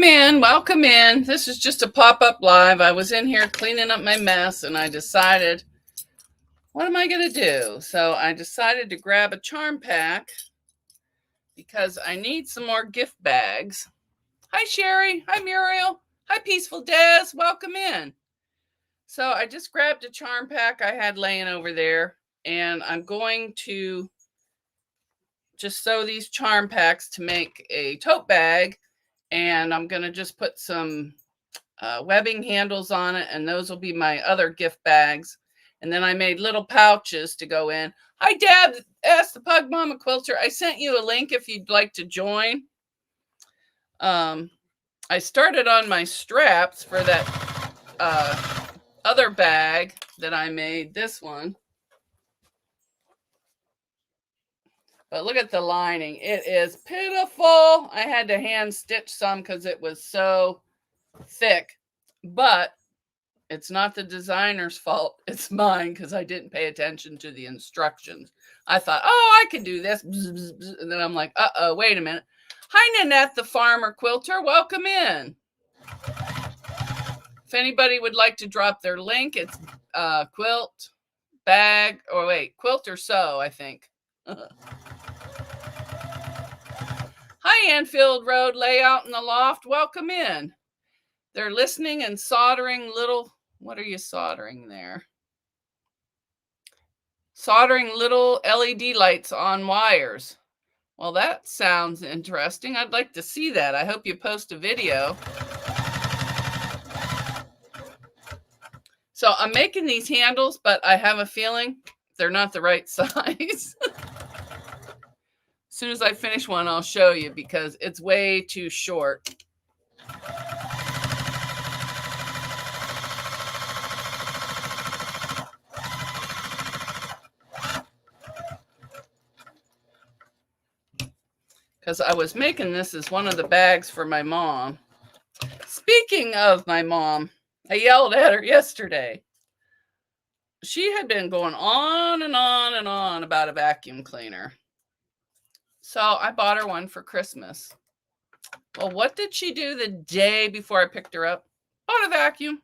Welcome in, welcome in. This is just a pop-up live. I was in here cleaning up my mess and I decided, what am I going to do? So I decided to grab a charm pack because I need some more gift bags. Hi, Sherry. Hi, Muriel. Hi, Peaceful Des. Welcome in. So I just grabbed a charm pack I had laying over there, and I'm going to just sew these charm packs to make a tote bag. And I'm going to just put some webbing handles on it, and those will be my other gift bags. And then I made little pouches to go in. Hi, Deb. Ask the Pug Mama Quilter. I sent you a link if you'd like to join. I started on my straps for that other bag that I made, this one. But look at the lining. It is pitiful. I had to hand stitch some because it was so thick. But it's not the designer's fault. It's mine because I didn't pay attention to the instructions. I thought, oh, I can do this. And then I'm like, uh-oh, wait a minute. Hi, Nanette, the farmer quilter. Welcome in. If anybody would like to drop their link, it's quilt, bag, or wait, quilt or sew, I think. Hi, Anfield Road Layout in the Loft. Welcome in. They're listening and soldering little, what are you soldering there? Soldering little LED lights on wires. Well, that sounds interesting. I'd like to see that. I hope you post a video. So I'm making these handles, but I have a feeling they're not the right size. As soon as I finish one, I'll show you because it's way too short. Because I was making this as one of the bags for my mom. Speaking of my mom, I yelled at her yesterday. She had been going on and on and on about a vacuum cleaner. So I bought her one for Christmas. Well, what did she do the day before I picked her up? Bought a vacuum.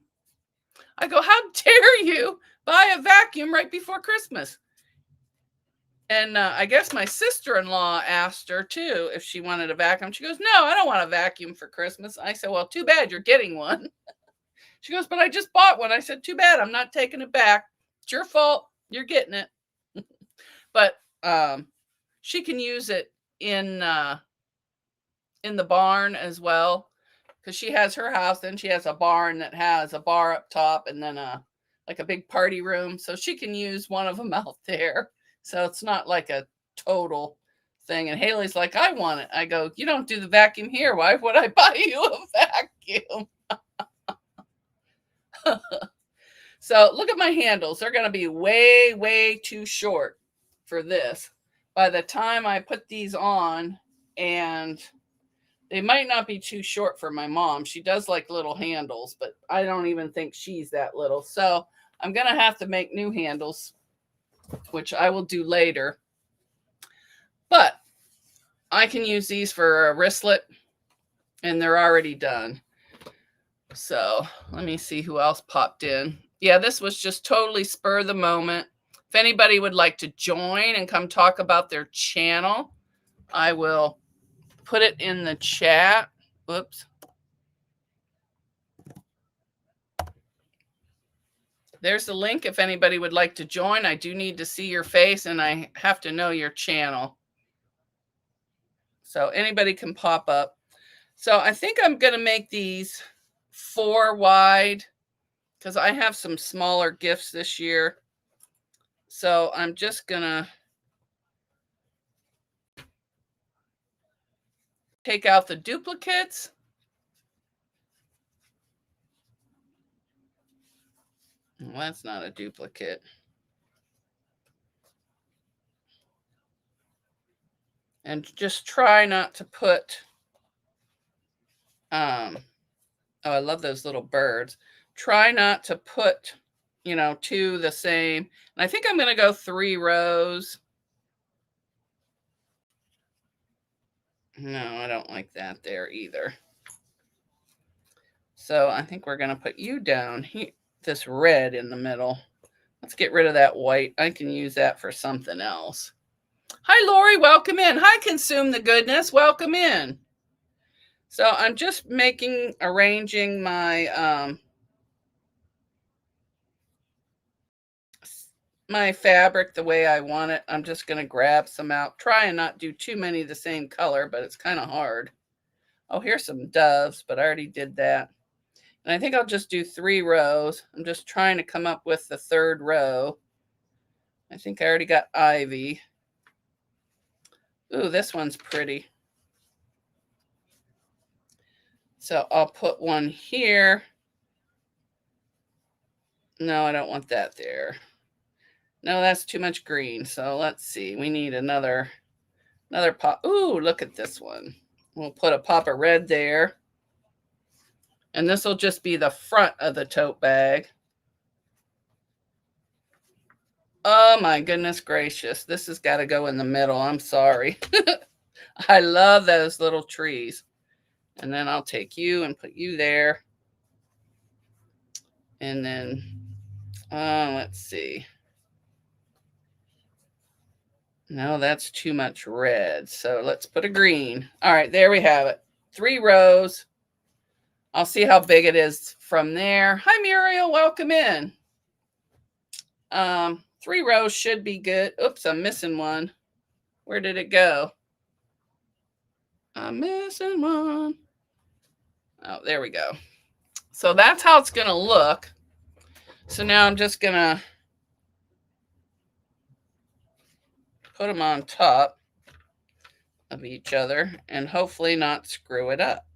I go, how dare you buy a vacuum right before Christmas? And I guess my sister-in-law asked her too if she wanted a vacuum. She goes, no, I don't want a vacuum for Christmas. I said, well, too bad you're getting one. She goes, but I just bought one. I said, too bad. I'm not taking it back. It's your fault. You're getting it. But she can use it in the barn as well, because she has her house. Then she has a barn that has a bar up top and then like a big party room. So she can use one of them out there. So it's not like a total thing. And Haley's like, I want it. I go, you don't do the vacuum here. Why would I buy you a vacuum? So look at my handles. They're going to be way, way too short for this. By the time I put these on, and they might not be too short for my mom. She does like little handles, but I don't even think she's that little. So I'm going to have to make new handles, which I will do later. But I can use these for a wristlet, and they're already done. So let me see who else popped in. Yeah, this was just totally spur of the moment. If anybody would like to join and come talk about their channel, I will put it in the chat. Whoops. There's the link if anybody would like to join. I do need to see your face, and I have to know your channel. So anybody can pop up. So I think I'm going to make these 4 wide because I have some smaller gifts this year. So I'm just going to take out the duplicates. Well, that's not a duplicate. And just try not to put, oh, I love those little birds. Try not to put, 2 the same. And I think I'm going to go 3 rows. No, I don't like that there either. So I think we're going to put you down here, this red in the middle. Let's get rid of that white. I can use that for something else. Hi, Lori. Welcome in. Hi, Consume the Goodness. Welcome in. So I'm just arranging my my fabric the way I want it. I'm just going to grab some out. Try and not do too many the same color, but it's kind of hard. Oh, here's some doves, but I already did that. And I think I'll just do 3 rows. I'm just trying to come up with the 3rd row. I think I already got ivy. Ooh, this one's pretty. So I'll put one here. No, I don't want that there. No, that's too much green. So let's see. We need another pop. Ooh, look at this one. We'll put a pop of red there. And this will just be the front of the tote bag. Oh my goodness gracious. This has got to go in the middle. I'm sorry. I love those little trees. And then I'll take you and put you there. And then, let's see. No, that's too much red. So let's put a green. All right, there we have it. 3 rows. I'll see how big it is from there. Hi, Muriel. Welcome in. 3 rows should be good. Oops, I'm missing one. Where did it go? I'm missing one. Oh, there we go. So that's how it's going to look. So now I'm just going to put them on top of each other and hopefully not screw it up.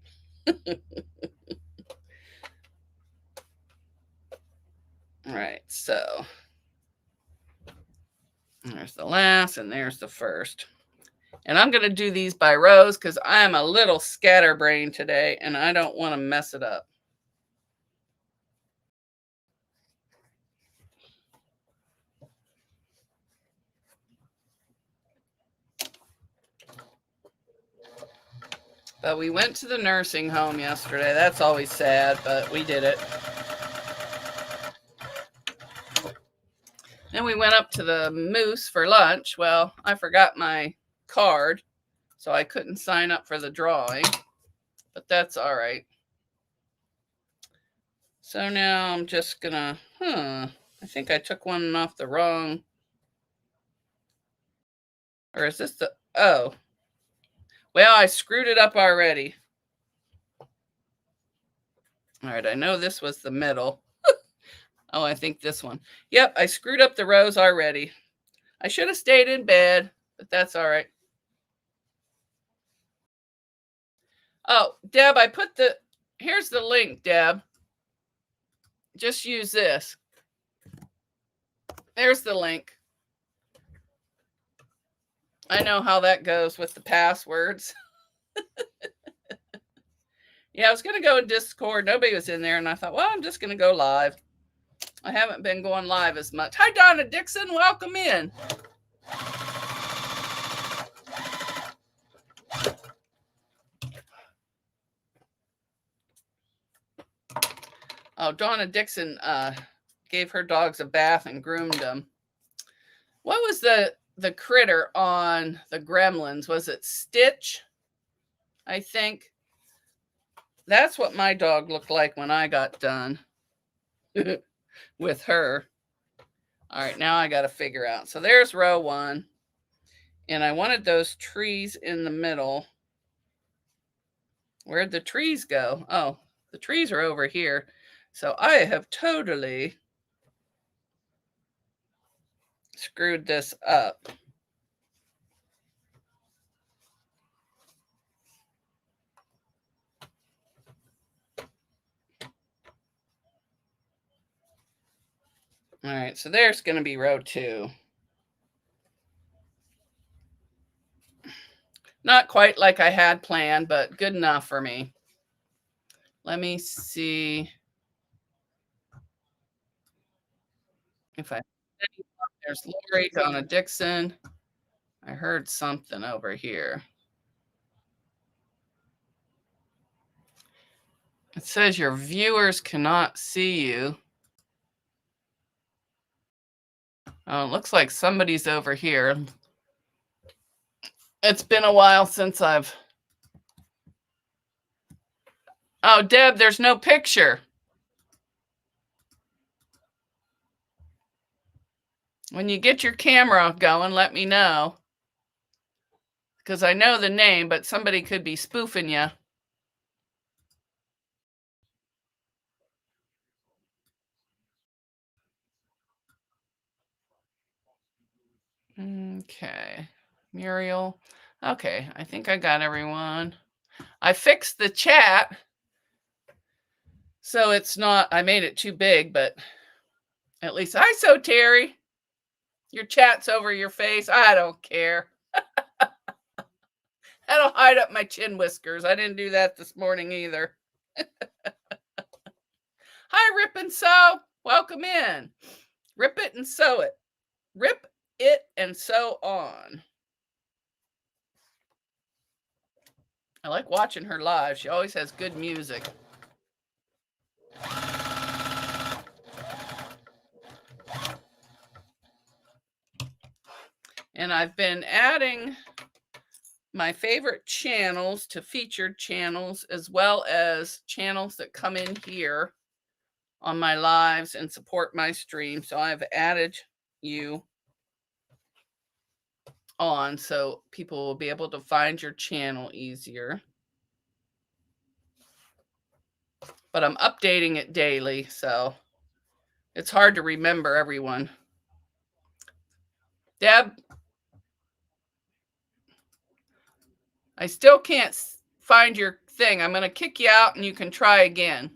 All right, so there's the last and there's the first. And I'm going to do these by rows because I am a little scatterbrained today and I don't want to mess it up. But we went to the nursing home yesterday. That's always sad, but we did it. Then we went up to the Moose for lunch. Well, I forgot my card, so I couldn't sign up for the drawing, but that's all right. So now I'm just gonna, I think I took one off the wrong, or is this the, oh, well, I screwed it up already. All right, I know this was the middle. Oh, I think this one. Yep, I screwed up the rows already. I should have stayed in bed, but that's all right. Oh, Deb, I put here's the link, Deb. Just use this. There's the link. I know how that goes with the passwords. Yeah, I was going to go in Discord. Nobody was in there, and I thought, well, I'm just going to go live. I haven't been going live as much. Hi, Donna Dixon. Welcome in. Oh, Donna Dixon gave her dogs a bath and groomed them. What was the critter on the Gremlins? Was it Stitch? I think. That's what my dog looked like when I got done with her. All right, now I got to figure out. So there's row 1. And I wanted those trees in the middle. Where'd the trees go? Oh, the trees are over here. So I have totally screwed this up. All right, so there's going to be row 2. Not quite like I had planned, but good enough for me. Let me see if I... There's Lori, Donna Dixon. I heard something over here. It says your viewers cannot see you. Oh, it looks like somebody's over here. It's been a while since I've... Oh, Deb, there's no picture. When you get your camera going, let me know. Because I know the name, but somebody could be spoofing you. Okay. Muriel. Okay, I think I got everyone. I fixed the chat. So it's not, I made it too big, but at least so Terry. Your chat's over your face. I don't care. That'll hide up my chin whiskers. I didn't do that this morning either. Hi, Rip and Sew. Welcome in. Rip it and sew it. Rip it and sew on. I like watching her live. She always has good music. And I've been adding my favorite channels to featured channels, as well as channels that come in here on my lives and support my stream. So I've added you on so people will be able to find your channel easier. But I'm updating it daily, so it's hard to remember everyone. Deb, I still can't find your thing. I'm going to kick you out and you can try again.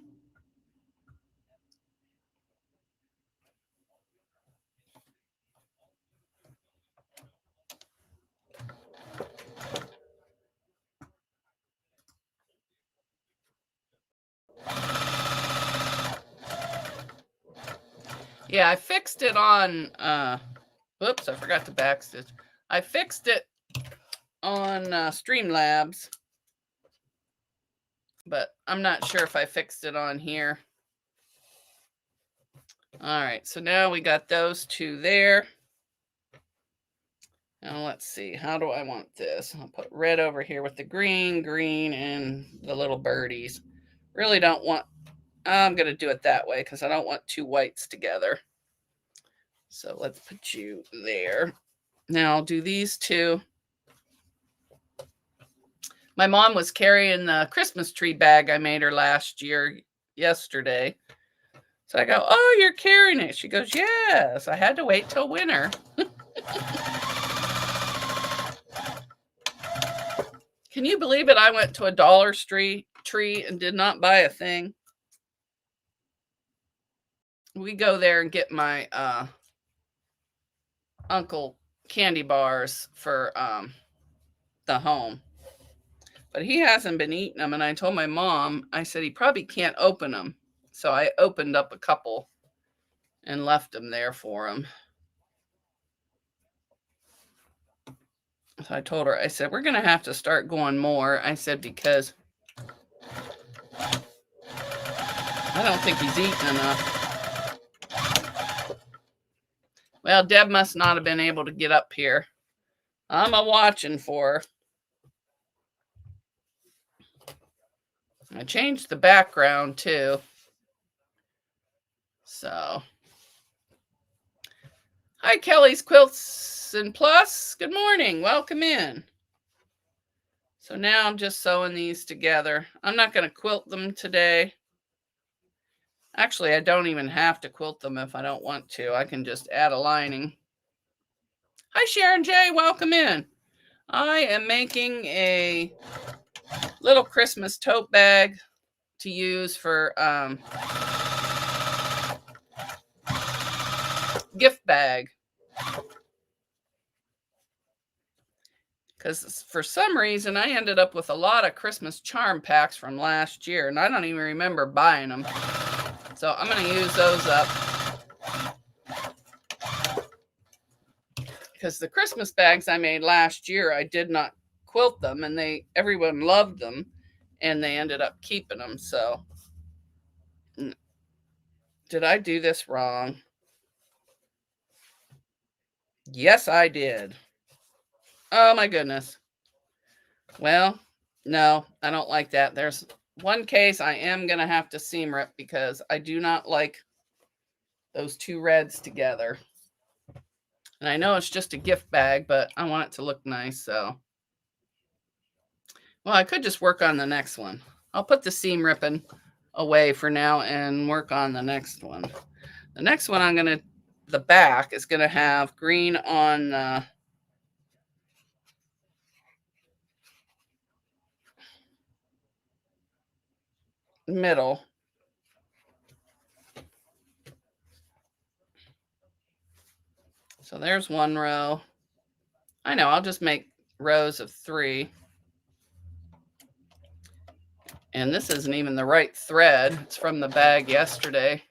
Yeah, I fixed it on, whoops, I forgot to backstitch. I fixed it on Streamlabs, but I'm not sure if I fixed it on here. All right, so now we got those two there. Now let's see, how do I want this? I'll put red over here with the green, and the little birdies. Really don't want, I'm going to do it that way because I don't want two whites together. So let's put you there. Now I'll do these two. My mom was carrying the Christmas tree bag I made her yesterday. So I go, oh, you're carrying it. She goes, yes, I had to wait till winter. Can you believe it? I went to a Dollar Tree and did not buy a thing. We go there and get my uncle candy bars for the home. But he hasn't been eating them. And I told my mom, I said, he probably can't open them. So I opened up a couple and left them there for him. So I told her, I said, we're going to have to start going more. I said, because I don't think he's eaten enough. Well, Deb must not have been able to get up here. I'm watching for her. I changed the background too. So, hi, Kelly's Quilts and Plus. Good morning. Welcome in. So now I'm just sewing these together. I'm not going to quilt them today. Actually, I don't even have to quilt them if I don't want to. I can just add a lining. Hi, Sharon J. Welcome in. I am making a little Christmas tote bag to use for gift bag. Because for some reason, I ended up with a lot of Christmas charm packs from last year, and I don't even remember buying them. So I'm going to use those up. Because the Christmas bags I made last year, I did not quilt them, and everyone loved them, and they ended up keeping them. So did I do this wrong? Yes, I did. Oh my goodness. Well, no, I don't like that. There's one case I am going to have to seam rip because I do not like those two reds together. And I know it's just a gift bag, but I want it to look nice, so. Well, I could just work on the next one. I'll put the seam ripping away for now and work on the next one. The next one the back is going to have green on the middle. So there's one row. I know, I'll just make rows of 3. And this isn't even the right thread. It's from the bag yesterday.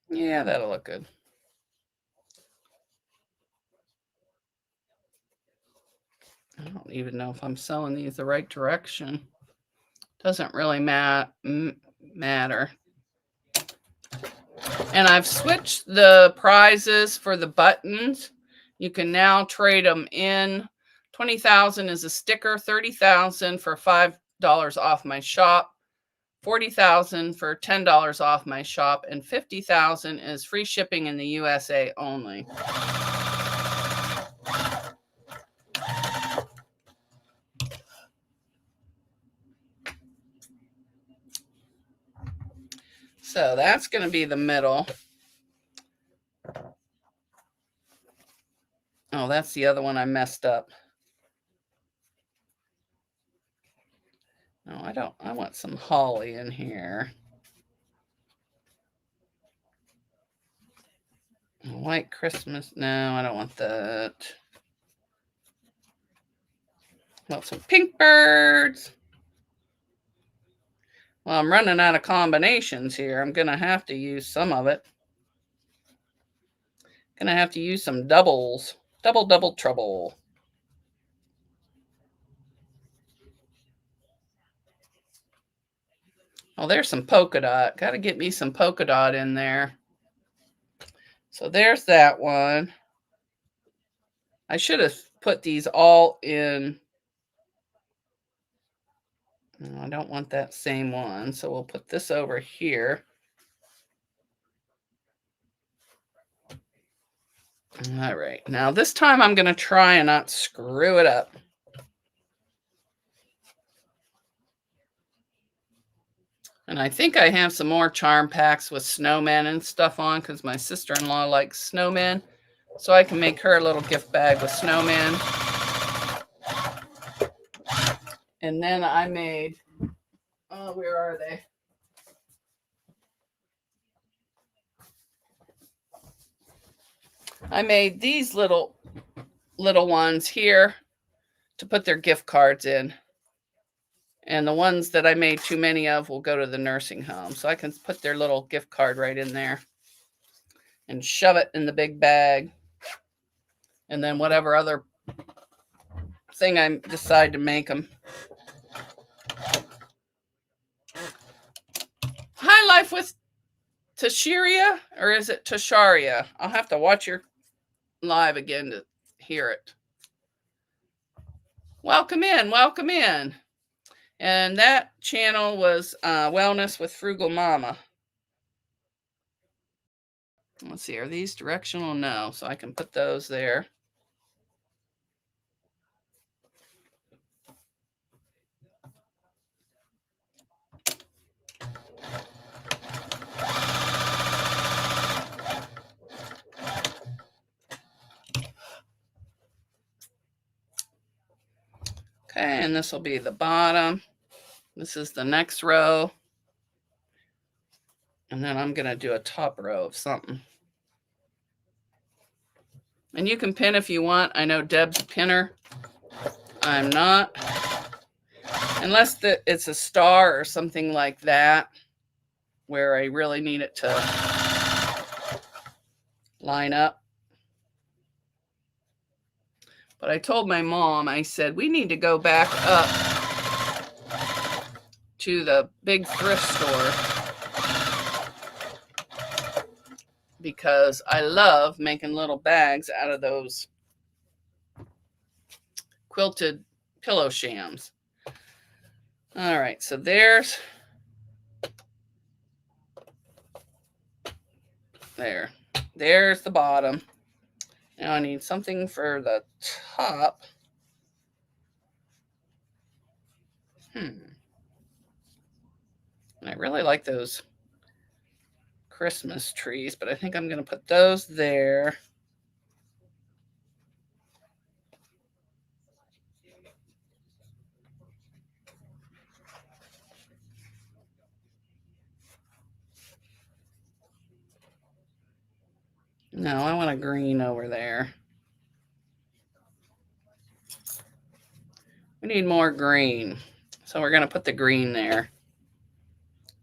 Yeah, that'll look good. I don't even know if I'm sewing these the right direction. Doesn't really matter. And I've switched the prizes for the buttons. You can now trade them in. 20,000 is a sticker, 30,000 for $5 off my shop, 40,000 for $10 off my shop, and 50,000 is free shipping in the USA only. So that's going to be the middle. Oh, that's the other one I messed up. No, I don't. I want some holly in here. White Christmas. No, I don't want that. I want some pink birds. Well, I'm running out of combinations here. I'm going to have to use some of it. Going to have to use some doubles. Double, double trouble. Oh, there's some polka dot. Got to get me some polka dot in there. So there's that one. I should have put these all in. No, I don't want that same one. So we'll put this over here. All right. Now this time I'm going to try and not screw it up. And I think I have some more charm packs with snowmen and stuff on because my sister-in-law likes snowmen. So I can make her a little gift bag with snowmen. And then I made, oh, where are they? I made these little ones here to put their gift cards in. And the ones that I made too many of will go to the nursing home. So I can put their little gift card right in there and shove it in the big bag. And then whatever other thing I decide to make them. High Life with Tashiria, or is it Tasharia? I'll have to watch your live again to hear it. Welcome in, welcome in. And that channel was Wellness with Frugal Mama. Let's see, are these directional? No, so I can put those there. Okay, and this will be the bottom. This is the next row. And then I'm going to do a top row of something. And you can pin if you want. I know Deb's a pinner. I'm not. Unless it's a star or something like that, where I really need it to line up. But I told my mom, I said, we need to go back up to the big thrift store because I love making little bags out of those quilted pillow shams. All right, so there's the bottom. Now I need something for the top. And I really like those Christmas trees, but I think I'm going to put those there. No, I want a green over there. We need more green. So we're going to put the green there.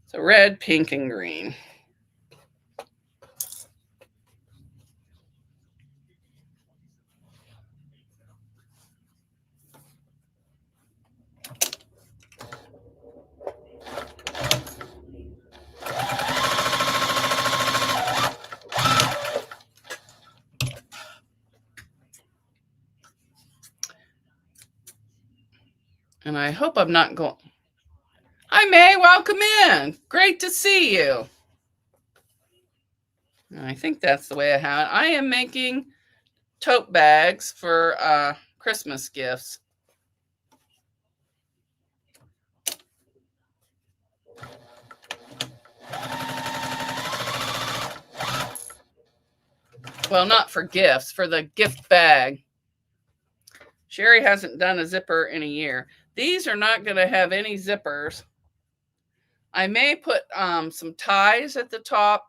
So red, pink, and green. And I hope I'm not going. Hi, May. Welcome in. Great to see you. I think that's the way I have it. I am making tote bags for Christmas gifts. Well, not for gifts, for the gift bag. Sherry hasn't done a zipper in a year. These are not going to have any zippers. I may put some ties at the top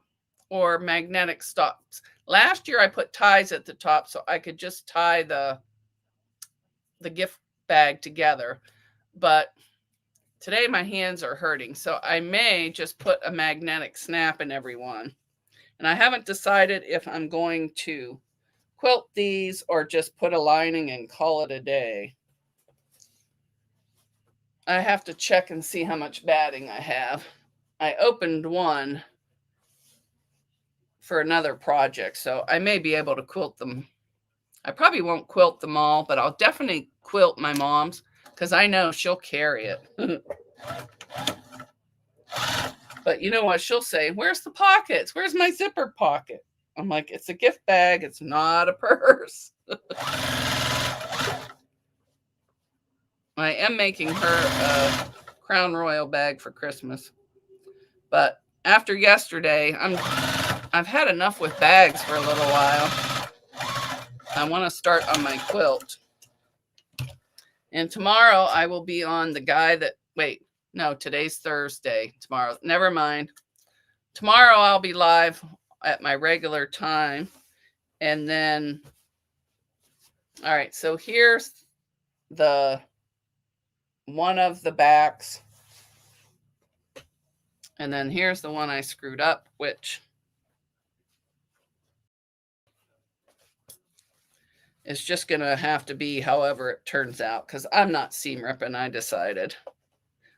or magnetic stops. Last year I put ties at the top so I could just tie the gift bag together. But today my hands are hurting, so I may just put a magnetic snap in every one. And I haven't decided if I'm going to quilt these or just put a lining and call it a day. I have to check and see how much batting I have. I opened one for another project, so I may be able to quilt them. I probably won't quilt them all, but I'll definitely quilt my mom's because I know she'll carry it. But you know what she'll say? Where's the pockets? Where's my zipper pocket? I'm like, it's a gift bag. It's not a purse. I am making her a Crown Royal bag for Christmas. But after yesterday, I've had enough with bags for a little while. I want to start on my quilt. And tomorrow I will be on the guy that, no, today's Thursday. Tomorrow, never mind. Tomorrow I'll be live at my regular time. And then, all right, so here's one of the backs. And then here's the one I screwed up, which is just going to have to be however it turns out because I'm not seam ripping, I decided.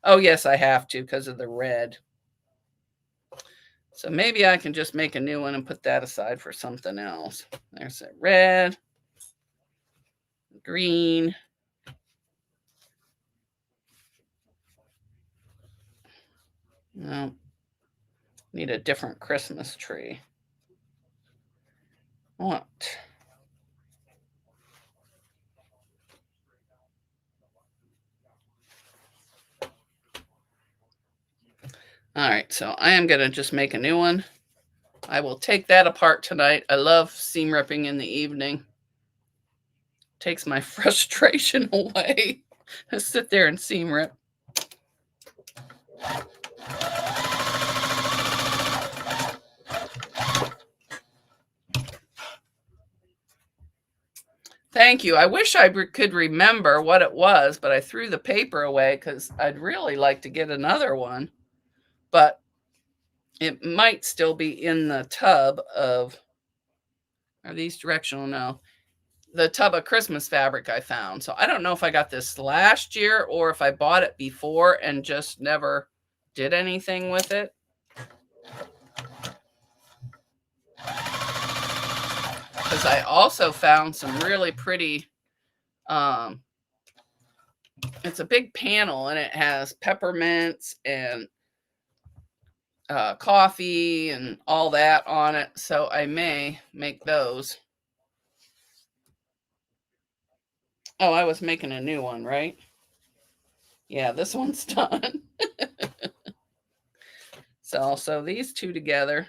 Oh, yes, I have to because of the red. So maybe I can just make a new one and put that aside for something else. There's that red, green. No, need a different Christmas tree. What? All right, so I am going to just make a new one. I will take that apart tonight. I love seam ripping in the evening. Takes my frustration away. I sit there and seam rip. Thank you. I wish I could remember what it was, but I threw the paper away because I'd really like to get another one. But it might still be in the tub of, are these directional? No. The tub of Christmas fabric I found. So I don't know if I got this last year or if I bought it before and just never did anything with it. Because I also found some really pretty, it's a big panel and it has peppermints and coffee and all that on it. So I may make those. Oh, I was making a new one, right? Yeah, this one's done. So these two together.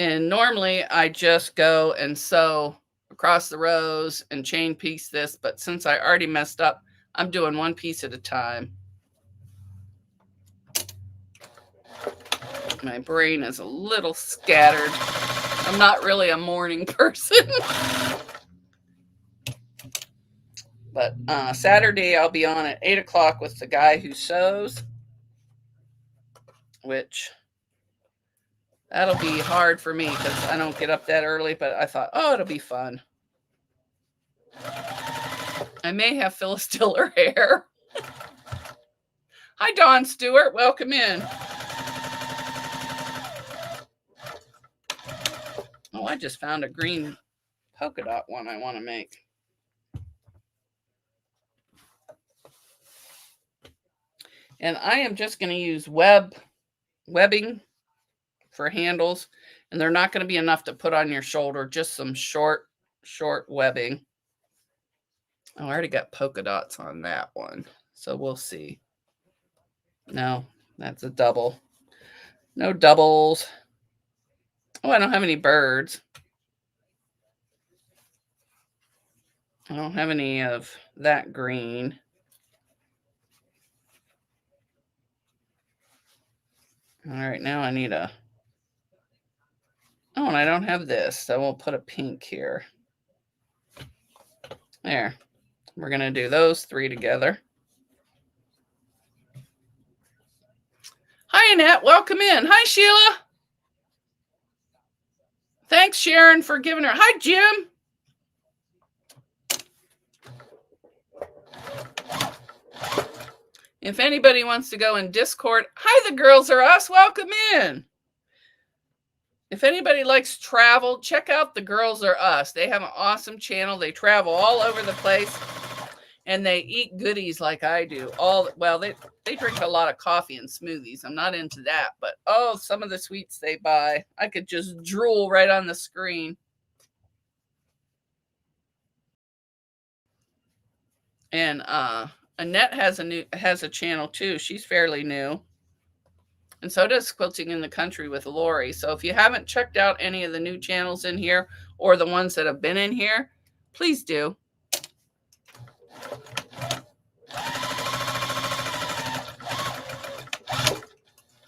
And normally I just go and sew across the rows and chain piece this, but since I already messed up, I'm doing one piece at a time. My brain is a little scattered. I'm not really a morning person. But Saturday I'll be on at 8 o'clock with the guy who sews, which that'll be hard for me because I don't get up that early, but I thought, oh, it'll be fun. I may have Phyllis Diller hair. Hi, Dawn Stewart. Welcome in. Oh, I just found a green polka dot one I want to make. And I am just going to use webbing for handles. And they're not going to be enough to put on your shoulder. Just some short webbing. Oh, I already got polka dots on that one. So we'll see. No, that's a double. No doubles. Oh, I don't have any birds. I don't have any of that green. All right, now I need a... Oh, and I don't have this, so we'll put a pink here. There. We're going to do those three together. Hi, Annette. Welcome in. Hi, Sheila. Thanks, Sharon, for giving her... Hi, Jim. If anybody wants to go in Discord, hi, the girls are us. Welcome in. If anybody likes travel, check out the Girls Are Us. They have an awesome channel. They travel all over the place, and they eat goodies like I do. They drink a lot of coffee and smoothies. I'm not into that, but oh, some of the sweets they buy, I could just drool right on the screen. And Annette has a channel too. She's fairly new. And so does Quilting in the Country with Lori. So if you haven't checked out any of the new channels in here or the ones that have been in here, please do.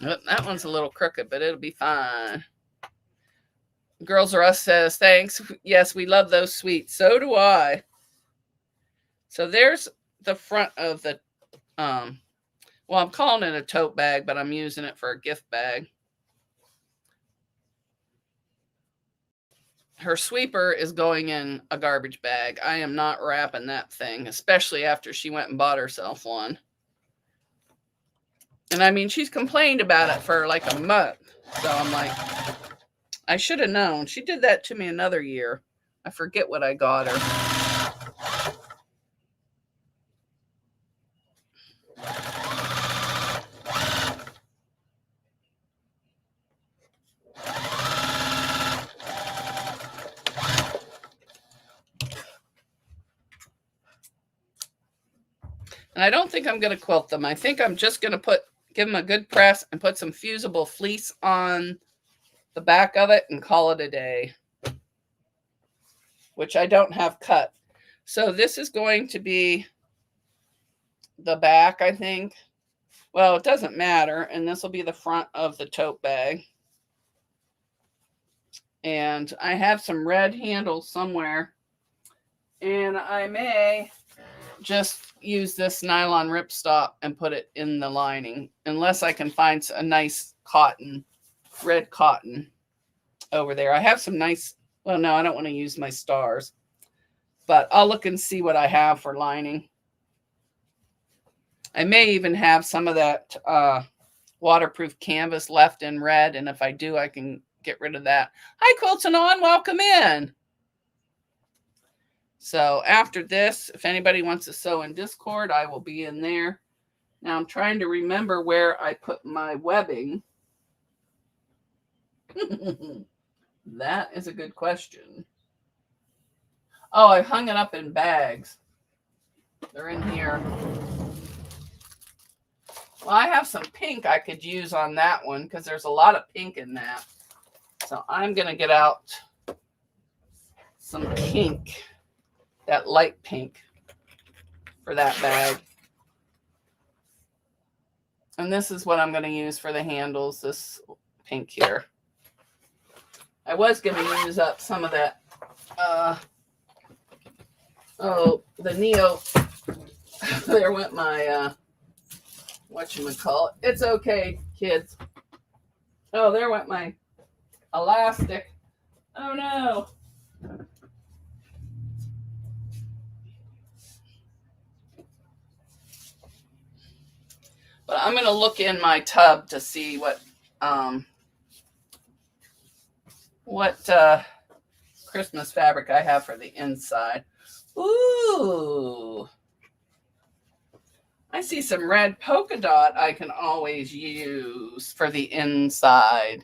Oh, that one's a little crooked, but it'll be fine. Girls Are Us says, thanks. Yes, we love those sweets. So do I. So there's the front of the, well, I'm calling it a tote bag, but I'm using it for a gift bag. Her sweeper is going in a garbage bag. I am not wrapping that thing, especially after she went and bought herself one. And I mean, she's complained about it for like a month. So I'm like, I should have known. She did that to me another year. I forget what I got her. And I don't think I'm going to quilt them. I think I'm just going to give them a good press and put some fusible fleece on the back of it and call it a day, which I don't have cut. So this is going to be the back, I think. Well, it doesn't matter. And this will be the front of the tote bag. And I have some red handles somewhere. And I may just use this nylon ripstop and put it in the lining, unless I can find a nice cotton, red cotton over there. I have some nice, well, no, I don't want to use my stars, but I'll look and see what I have for lining. I may even have some of that waterproof canvas left in red, and if I do, I can get rid of that. Hi, Quilton On, welcome in. So after this, if anybody wants to sew in Discord, I will be in there. Now I'm trying to remember where I put my webbing. That is a good question. Oh, I hung it up in bags. They're in here. Well, I have some pink I could use on that one because there's a lot of pink in that. So I'm going to get out some pink, that light pink for that bag. And this is what I'm going to use for the handles, this pink here. I was going to use up some of that, the Neo. There went my, whatchamacallit. It's okay, kids. Oh, there went my elastic. Oh, no. But I'm going to look in my tub to see what Christmas fabric I have for the inside. Ooh. I see some red polka dot I can always use for the inside.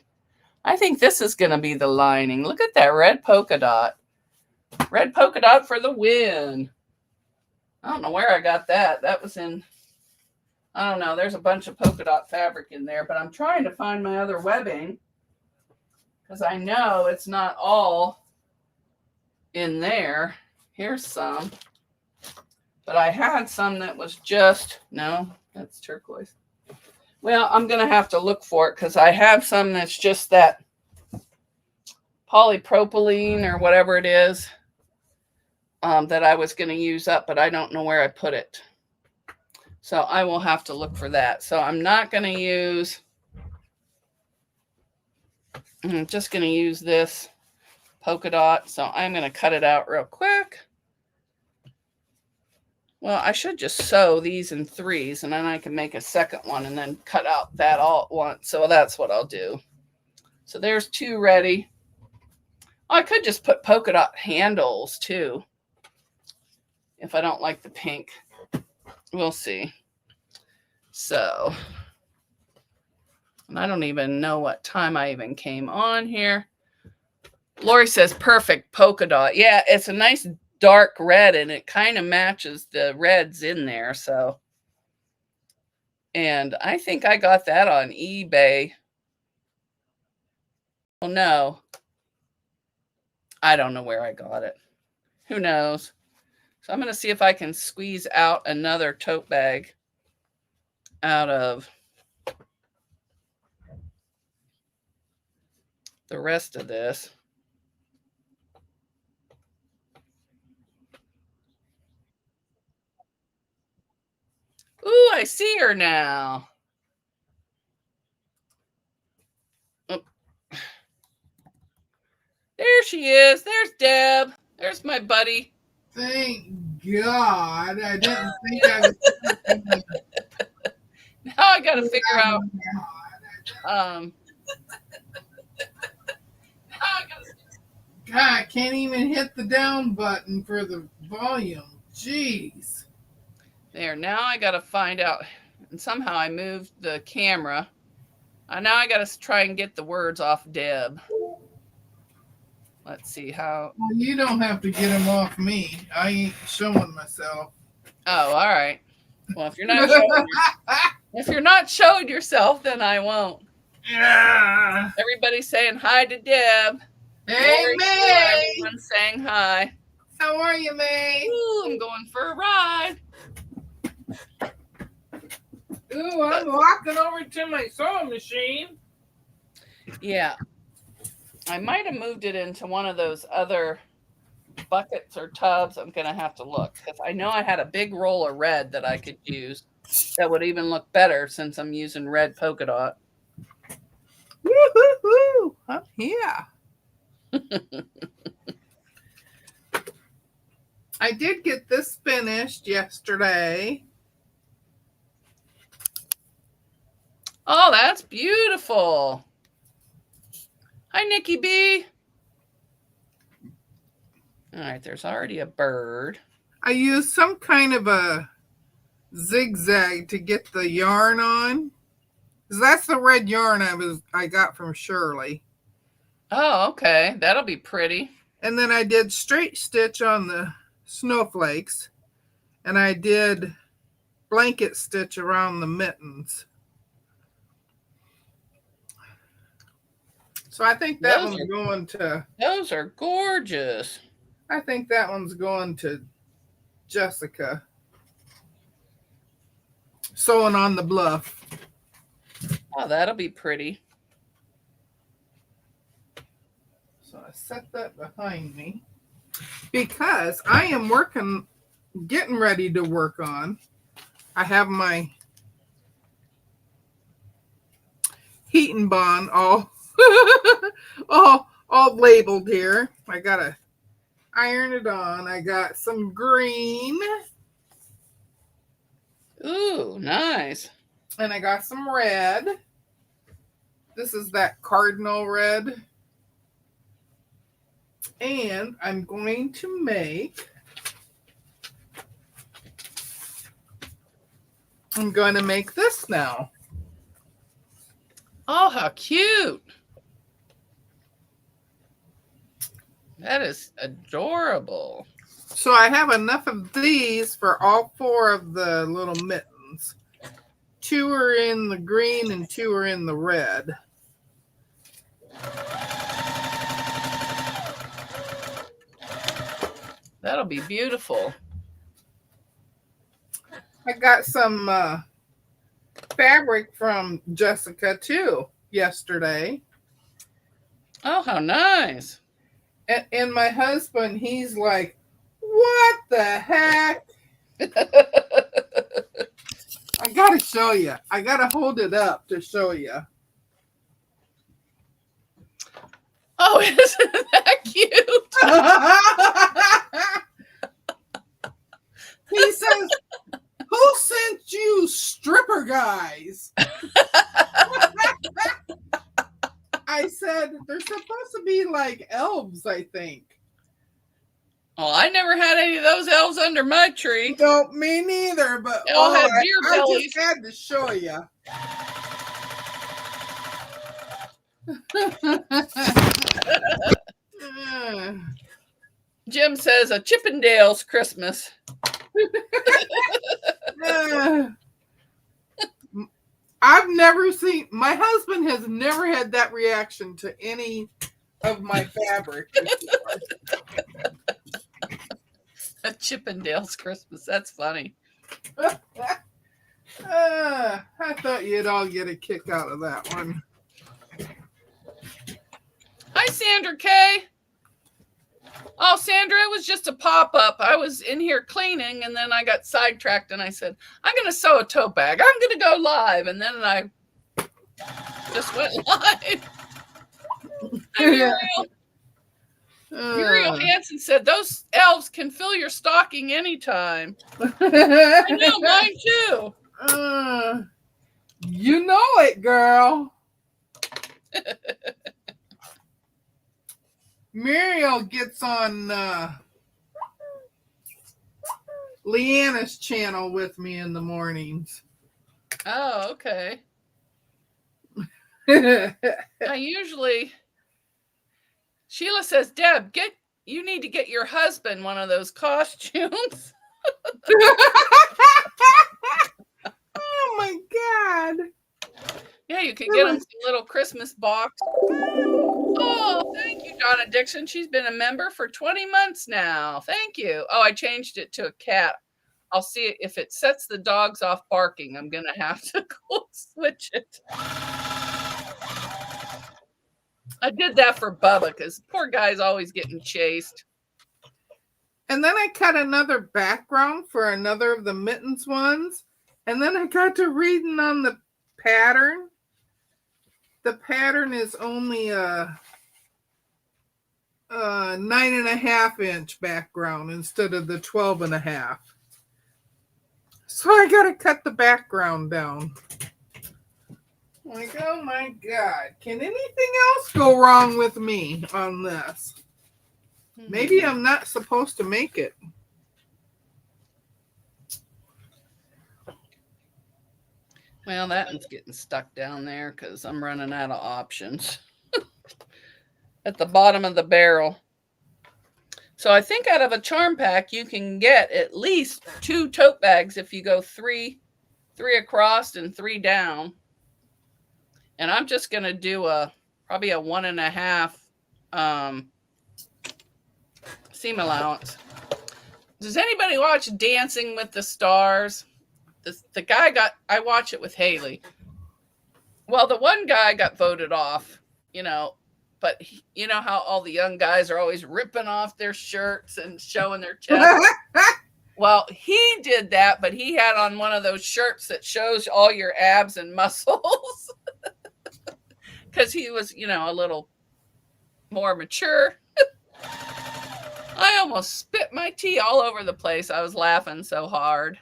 I think this is going to be the lining. Look at that red polka dot. Red polka dot for the win. I don't know where I got that. That was in, I don't know. There's a bunch of polka dot fabric in there, but I'm trying to find my other webbing because I know it's not all in there. Here's some. But I had some that was just, no, that's turquoise. Well, I'm going to have to look for it because I have some that's just that polypropylene or whatever it is that I was going to use up, but I don't know where I put it. So I will have to look for that. So I'm not going to use, I'm just going to use this polka dot. So I'm going to cut it out real quick. Well, I should just sew these in threes and then I can make a second one and then cut out that all at once. So that's what I'll do. So there's two ready. Oh, I could just put polka dot handles too, if I don't like the pink. We'll see. So, and I don't even know what time I even came on here. Lori says, perfect polka dot. Yeah, it's a nice dark red and it kind of matches the reds in there. So, and I think I got that on eBay. Oh no, I don't know where I got it. Who knows? So I'm going to see if I can squeeze out another tote bag out of the rest of this. Ooh, I see her now. Oh. There she is. There's Deb. There's my buddy. Thank God. I didn't think I was. Now I got to figure out. God, I can't even hit the down button for the volume. Jeez. There. Now I got to find out. And somehow I moved the camera. Now I got to try and get the words off Deb. Let's see how. Well, you don't have to get them off me. I ain't showing myself. Oh, all right. Well, if you're not showing yourself, then I won't. Yeah. Everybody's saying hi to Deb. Hey, May. Everyone's saying hi. How are you, May? Ooh, I'm going for a ride. Ooh, I'm walking over to my sewing machine. Yeah. I might have moved it into one of those other buckets or tubs. I'm going to have to look because I know I had a big roll of red that I could use that would even look better since I'm using red polka dot. Woo-hoo-hoo! I'm here. I did get this finished yesterday. Oh, that's beautiful. Hi, Nikki B. All right, there's already a bird. I used some kind of a zigzag to get the yarn on. 'Cause that's the red yarn I got from Shirley. Oh, okay. That'll be pretty. And then I did straight stitch on the snowflakes. And I did blanket stitch around the mittens. So I think that one's going to... Those are gorgeous. I think that one's going to Jessica. Sewing on the Bluff. Oh, that'll be pretty. So I set that behind me. Because I am getting ready to work on. I have my heat and bond all labeled here. I gotta iron it on. I got some green. Ooh, nice. And I got some red. This is that cardinal red. And I'm going to make this now. Oh, how cute. That is adorable. So I have enough of these for all 4 of the little mittens. 2 are in the green and 2 are in the red. That'll be beautiful. I got some fabric from Jessica too yesterday. Oh, how nice. And my husband, he's like, what the heck? I gotta show you. I gotta hold it up to show you. Oh, isn't that cute? He says, who sent you stripper guys? I said, they're supposed to be like elves, I think. Oh, I never had any of those elves under my tree. No, me neither, but They all had beer I bellies. just had to show you. Jim says a Chippendales Christmas. I've never seen, my husband has never had that reaction to any of my fabric before. A Chippendales Christmas. That's funny. I thought you'd all get a kick out of that one. Hi, Sandra K. Oh, Sandra, it was just a pop-up. I was in here cleaning, and then I got sidetracked, and I said, I'm going to sew a tote bag. I'm going to go live. And then I just went live. Hi, Muriel Hansen said, those elves can fill your stocking anytime. I know, mine too. You know it, girl. Muriel gets on Leanna's channel with me in the mornings. Oh, okay. I usually... Sheila says, Deb, you need to get your husband one of those costumes. Oh my God. Yeah, you can get him some little Christmas box. Oh, thank you, Donna Dixon. She's been a member for 20 months now. Thank you. Oh, I changed it to a cat. I'll see if it sets the dogs off barking. I'm going to have to go switch it. I did that for Bubba because poor guy's always getting chased. And then I cut another background for another of the mittens ones. And then I got to reading on the pattern. The pattern is only a 9.5 inch background instead of the 12.5. So I got to cut the background down. Like, oh my God, can anything else go wrong with me on this? Maybe I'm not supposed to make it. Well, that one's getting stuck down there because I'm running out of options at the bottom of the barrel. So I think out of a charm pack, you can get at least 2 tote bags if you go three across and 3 down. And I'm just going to do probably a 1.5 seam allowance. Does anybody watch Dancing with the Stars? The guy I watch it with Haley. Well, the one guy got voted off, but you know how all the young guys are always ripping off their shirts and showing their chest. Well, he did that, but he had on one of those shirts that shows all your abs and muscles because he was, a little more mature. I almost spit my tea all over the place. I was laughing so hard.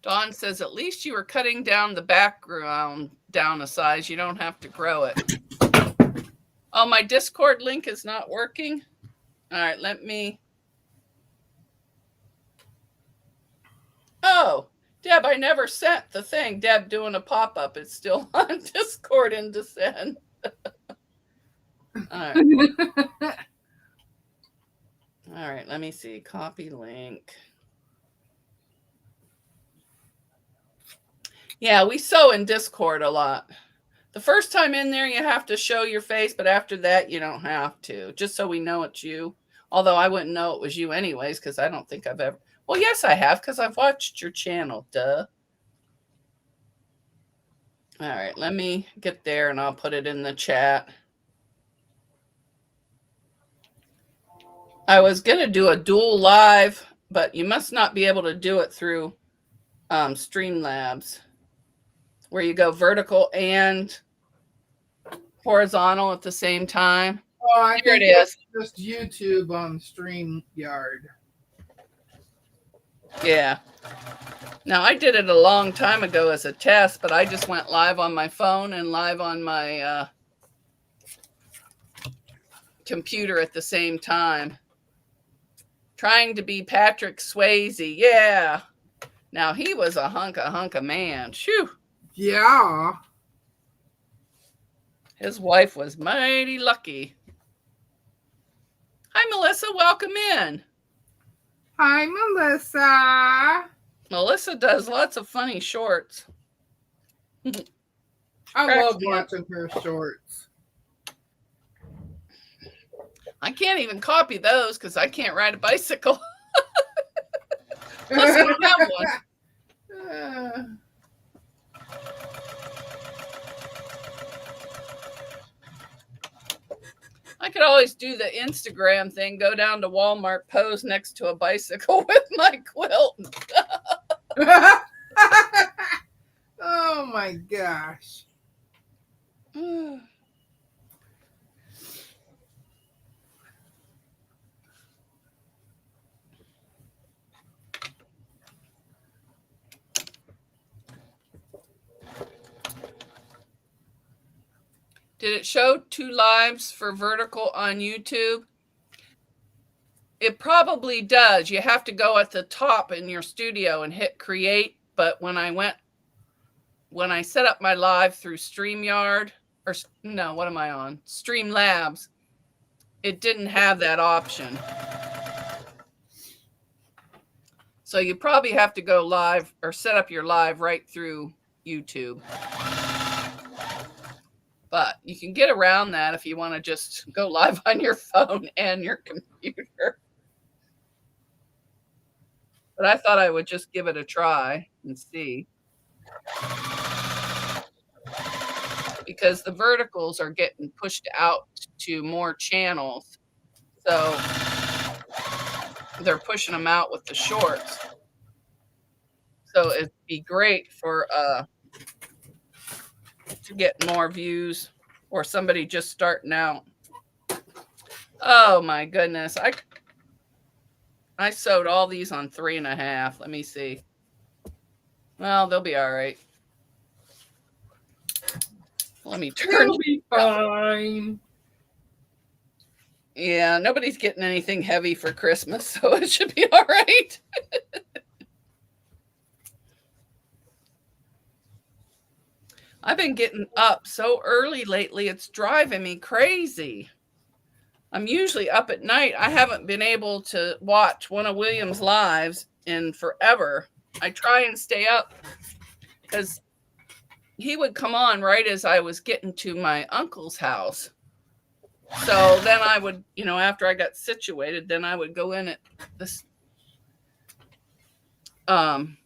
Dawn says, at least you were cutting down the background down a size. You don't have to grow it. Oh, my Discord link is not working. All right, let me. Oh, Deb, I never sent the thing. Deb doing a pop-up. It's still on Discord and to send. All right. All right, let me see. Copy link. Yeah, we sew in Discord a lot. The first time in there, you have to show your face, but after that, you don't have to, just so we know it's you. Although I wouldn't know it was you anyways, because I don't think I've ever... Well, yes, I have, because I've watched your channel, duh. All right, let me get there, and I'll put it in the chat. I was going to do a dual live, but you must not be able to do it through Streamlabs, where you go vertical and horizontal at the same time. Oh, I Here think it is. Just YouTube on StreamYard. Yeah. Now, I did it a long time ago as a test, but I just went live on my phone and live on my computer at the same time. Trying to be Patrick Swayze. Yeah. Now, he was a hunk of man. Shoo. Yeah. His wife was mighty lucky. Hi, Melissa. Welcome in. Hi, Melissa. Melissa does lots of funny shorts. I love watching her shorts. I can't even copy those because I can't ride a bicycle. Plus, I don't have one. I could always do the Instagram thing, go down to Walmart, pose next to a bicycle with my quilt. Oh my gosh. Did it show 2 lives for vertical on YouTube? It probably does. You have to go at the top in your studio and hit create. But when I set up my live through StreamYard, or no, what am I on? Streamlabs, it didn't have that option. So you probably have to go live or set up your live right through YouTube. But you can get around that if you want to just go live on your phone and your computer. But I thought I would just give it a try and see. because the verticals are getting pushed out to more channels. So they're pushing them out with the shorts. So it'd be great for to get more views or somebody just starting out. Oh my goodness. I sewed all these on 3.5. Let me see. Well, they'll be all right. Let me turn. It'll be fine. Yeah, nobody's getting anything heavy for Christmas, so it should be all right. I've been getting up so early lately, it's driving me crazy. I'm usually up at night. I haven't been able to watch one of William's lives in forever. I try and stay up because he would come on right as I was getting to my uncle's house. So then I would, after I got situated, then I would go in at this. Then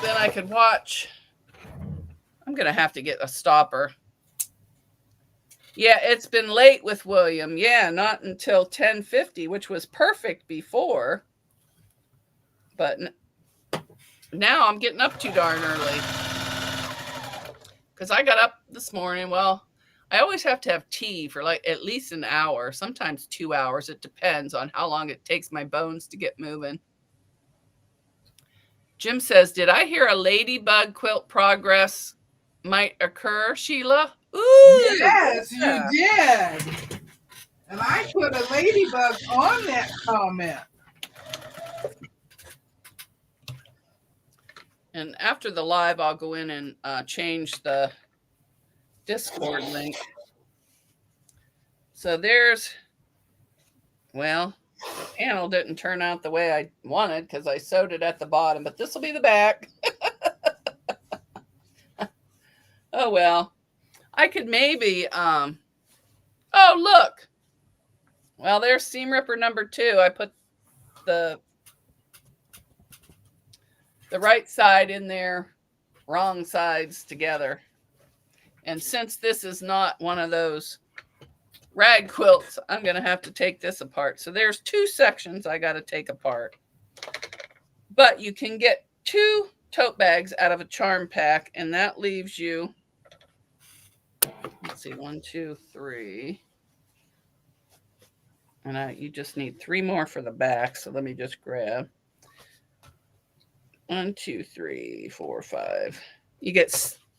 I could watch. I'm going to have to get a stopper. Yeah, it's been late with William. Yeah, not until 10:50, which was perfect before. But now I'm getting up too darn early. Because I got up this morning. Well, I always have to have tea for like at least an hour, sometimes 2 hours. It depends on how long it takes my bones to get moving. Jim says, did I hear a ladybug quilt progress might occur, Sheila? Ooh, Yes, yeah. you did. And I put a ladybug on that comment. And after the live, I'll go in and change the Discord link. So there's, well, the panel didn't turn out the way I wanted because I sewed it at the bottom, but this will be the back. Oh, well, I could maybe, oh, look. Well, there's seam ripper number 2. I put the right side in there, wrong sides together. And since this is not one of those rag quilts, I'm going to have to take this apart. So there's 2 sections I got to take apart. But you can get 2 tote bags out of a charm pack, and that leaves you, let's see, 1, 2, 3. And you just need 3 more for the back. So let me just grab 1, 2, 3, 4, 5.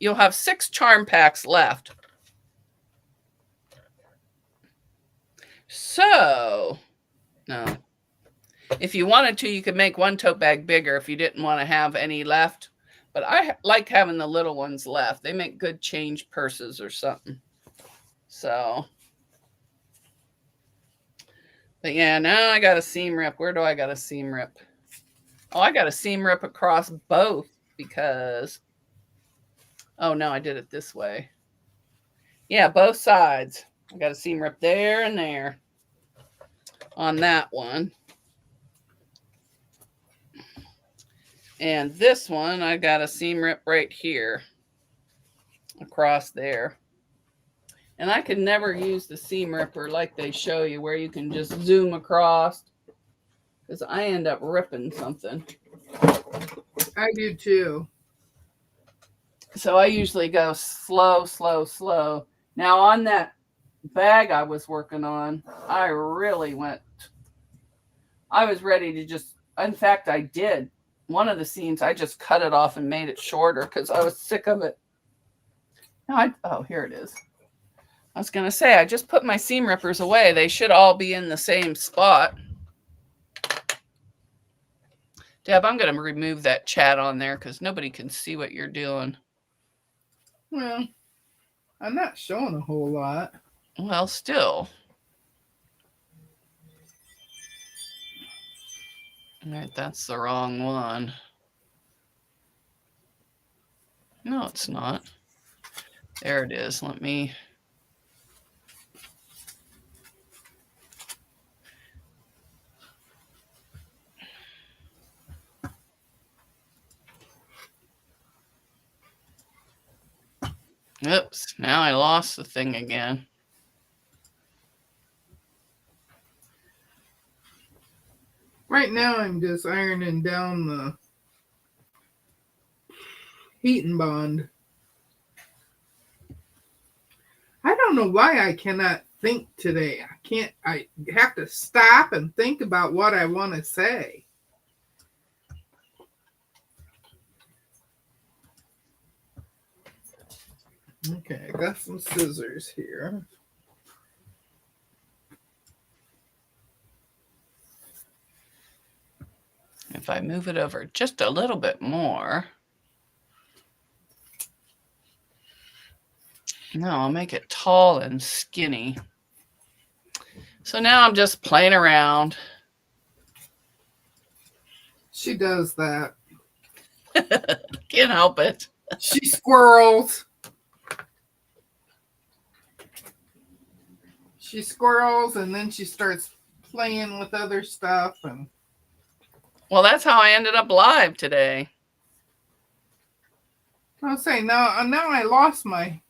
You'll have 6 charm packs left. So, no. If you wanted to, you could make one tote bag bigger if you didn't want to have any left. But I like having the little ones left. They make good change purses or something. So, but yeah, now I got a seam rip. Where do I got a seam rip? Oh, I got a seam rip across both because, oh no, I did it this way. Yeah, both sides. I got a seam rip there and there on that one. And this one, I got a seam rip right here across there. And I could never use the seam ripper like they show you where you can just zoom across because I end up ripping something. I do too. So I usually go slow, slow, slow. Now on that bag I was working on, I was ready to just, in fact, I did. One of the seams, I just cut it off and made it shorter because I was sick of it. Oh, here it is. I was going to say, I just put my seam rippers away. They should all be in the same spot. Deb, I'm going to remove that chat on there because nobody can see what you're doing. Well, I'm not showing a whole lot. Well, still. All right, that's the wrong one. No, it's not. There it is. Let me... Oops, now I lost the thing again. Right now I'm just ironing down the heat and bond. I don't know why I cannot think today. I have to stop and think about what I want to say. Okay, I got some scissors here. If I move it over just a little bit more. No, I'll make it tall and skinny. So now I'm just playing around. She does that. Can't help it. She squirrels. She squirrels and then she starts playing with other stuff. And well, that's how I ended up live today. I'll say now I lost my.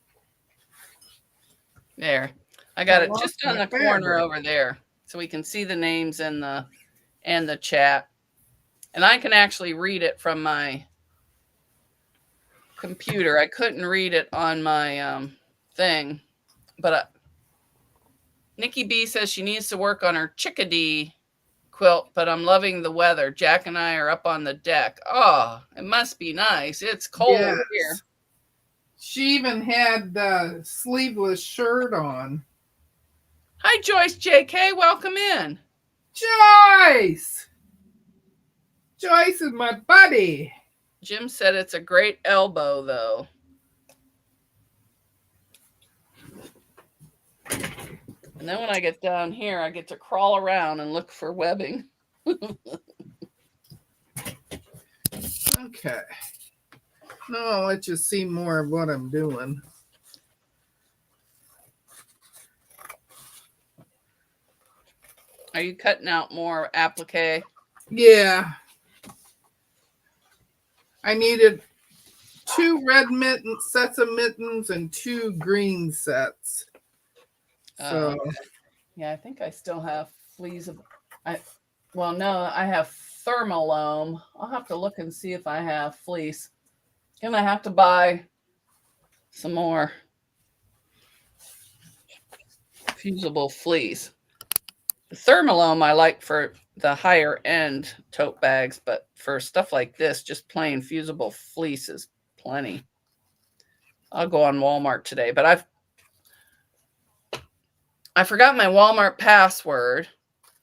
There. I got it just on the corner over there. So we can see the names and the chat. And I can actually read it from my computer. I couldn't read it on my thing. But Nikki B says she needs to work on her chickadee quilt, but I'm loving the weather. Jack and I are up on the deck. Oh, it must be nice. It's cold here. She even had the sleeveless shirt on. Hi, Joyce JK. Welcome in. Joyce! Joyce is my buddy. Jim said it's a great elbow, though. And then when I get down here, I get to crawl around and look for webbing. Okay. Now I'll let you see more of what I'm doing. Are you cutting out more applique? Yeah. I needed 2 red sets of mittens and 2 green sets. So okay. Yeah, I think I still have fleece. Well, no, I have thermalome. I'll have to look and see if I have fleece. Gonna have to buy some more fusible fleece. The thermalome I like for the higher end tote bags, but for stuff like this, just plain fusible fleece is plenty. I'll go on Walmart today, but I forgot my Walmart password.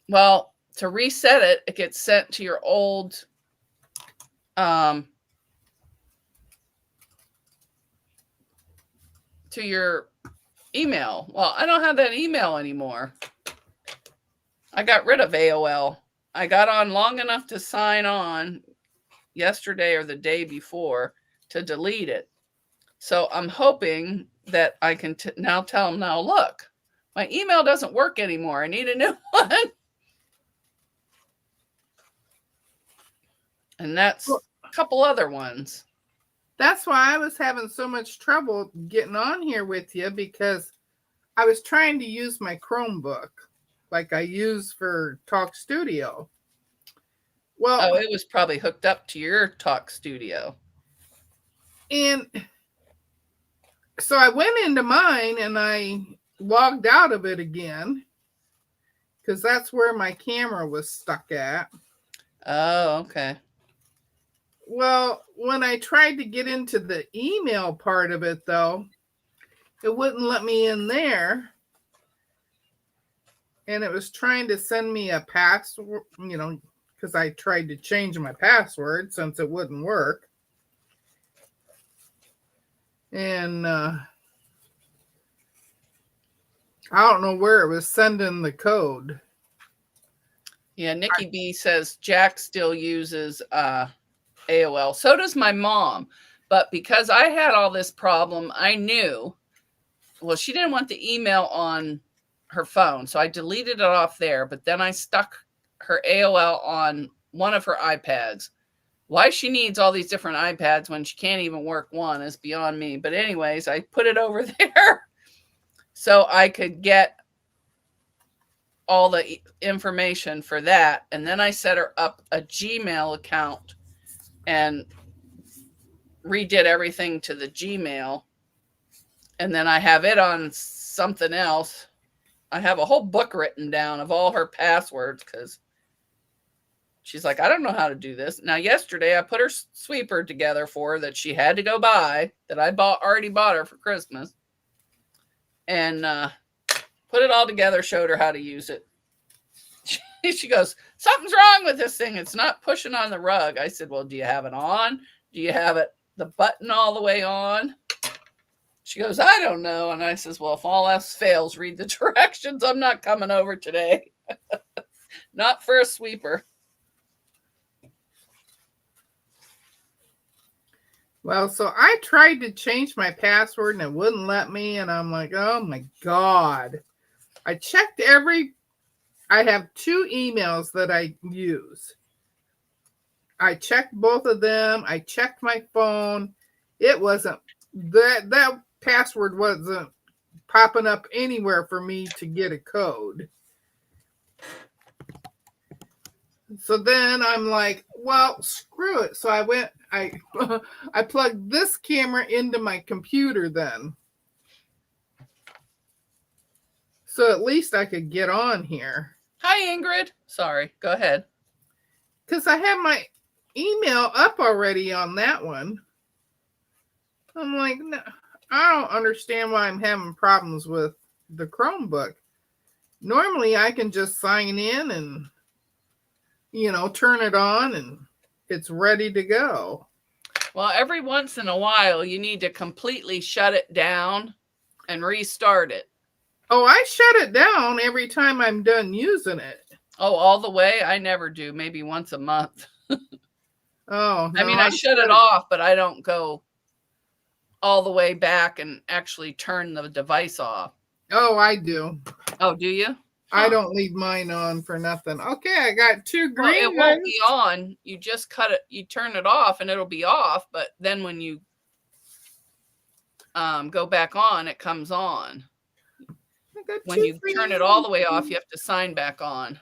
Well, to reset it, it gets sent to your old to your email. Well, I don't have that email anymore. I got rid of AOL. I got on long enough to sign on yesterday or the day before to delete it. So I'm hoping that I can now tell them, now look, my email doesn't work anymore. I need a new one. And that's a couple other ones. That's why I was having so much trouble getting on here with you, because I was trying to use my Chromebook like I use for Talk Studio. Well, it was probably hooked up to your Talk Studio. And so I went into mine and I logged out of it again, because that's where my camera was stuck at. Oh, okay. Well, when I tried to get into the email part of it, though, it wouldn't let me in there. And it was trying to send me a password, because I tried to change my password since it wouldn't work. And I don't know where it was sending the code. Yeah, Nikki B says Jack still uses AOL. So does my mom. But because I had all this problem, I knew, well, she didn't want the email on her phone. So I deleted it off there. But then I stuck her AOL on one of her iPads. Why she needs all these different iPads when she can't even work one is beyond me. But anyways, I put it over there so I could get all the information for that. And then I set her up a Gmail account and redid everything to the Gmail. And then I have it on something else. I have a whole book written down of all her passwords because she's like, I don't know how to do this. Now, yesterday I put her sweeper together for her that she had to go buy, that I already bought her for Christmas. And put it all together, showed her how to use it. She goes, something's wrong with this thing. It's not pushing on the rug. I said, well, do you have it on? Do you have it the button all the way on? She goes, I don't know. And I says, well, if all else fails, read the directions. I'm not coming over today. Not for a sweeper. Well, so I tried to change my password and it wouldn't let me. And I'm like, oh my God. I checked I have 2 emails that I use. I checked both of them. I checked my phone. It wasn't, that password wasn't popping up anywhere for me to get a code. So then I'm like, well, screw it. So I went, I plugged this camera into my computer then. So at least I could get on here. Hi, Ingrid. Sorry, go ahead. Because I have my email up already on that one. I'm like, no, I don't understand why I'm having problems with the Chromebook. Normally I can just sign in and, turn it on and it's ready to go. Well, every once in a while, you need to completely shut it down and restart it. Oh, I shut it down every time I'm done using it. Oh, all the way? I never do. Maybe once a month. Oh, no, I mean, I shut it off, but I don't go all the way back and actually turn the device off. Oh, I do. Oh, do you? I don't leave mine on for nothing. Okay, I got 2 green. Well, it won't be on. You just cut it. You turn it off, and it'll be off. But then when you go back on, it comes on. When you turn it all the way off, you have to sign back on.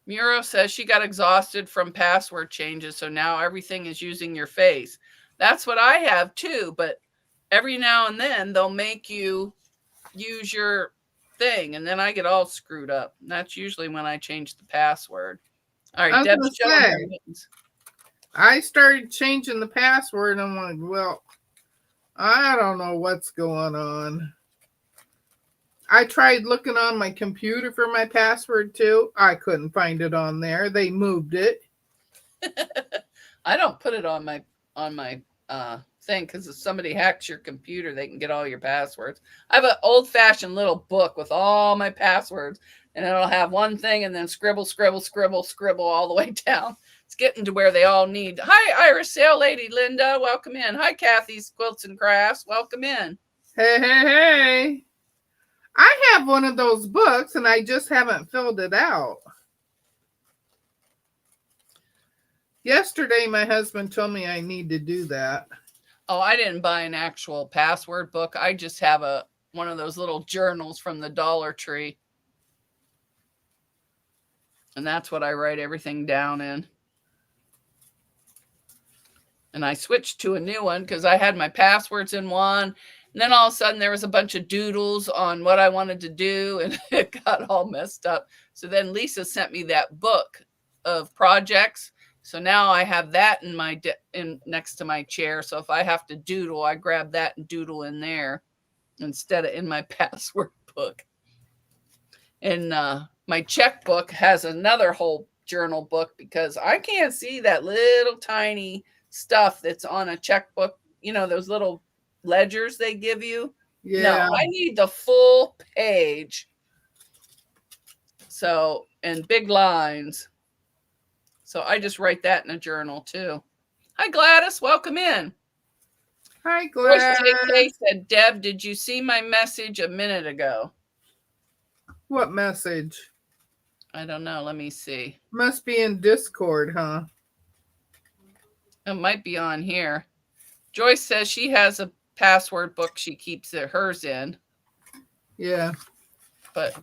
Muro says she got exhausted from password changes, so now everything is using your face. That's what I have too, but every now and then they'll make you use your thing, and then I get all screwed up. And that's usually when I change the password. All right, Deb's showing her buttons. I started changing the password, and I'm like, well, I don't know what's going on. I tried looking on my computer for my password too. I couldn't find it on there. They moved it. I don't put it on my thing because if somebody hacks your computer, they can get all your passwords. I have an old-fashioned little book with all my passwords, and it'll have one thing and then scribble, scribble, scribble, scribble all the way down. It's getting to where they all need. Hi, Irish Sale Lady Linda. Welcome in. Hi, Kathy's Quilts and Crafts. Welcome in. Hey, hey, hey. I have one of those books, and I just haven't filled it out. Yesterday, my husband told me I need to do that. Oh, I didn't buy an actual password book. I just have one of those little journals from the Dollar Tree. And that's what I write everything down in. And I switched to a new one because I had my passwords in one. And then all of a sudden there was a bunch of doodles on what I wanted to do, and it got all messed up. So then Lisa sent me that book of projects. So now I have that in next to my chair. So if I have to doodle, I grab that and doodle in there instead of in my password book. And my checkbook has another whole journal book because I can't see that little tiny stuff that's on a checkbook. Those little ledgers they give you. Yeah. No, I need the full page. So, and big lines. So I just write that in a journal too. Hi, Gladys. Welcome in. Hi, Gladys. JK said, Deb, did you see my message a minute ago? What message? I don't know. Let me see. Must be in Discord, huh? It might be on here. Joyce says she has a password book she keeps hers in. Yeah. But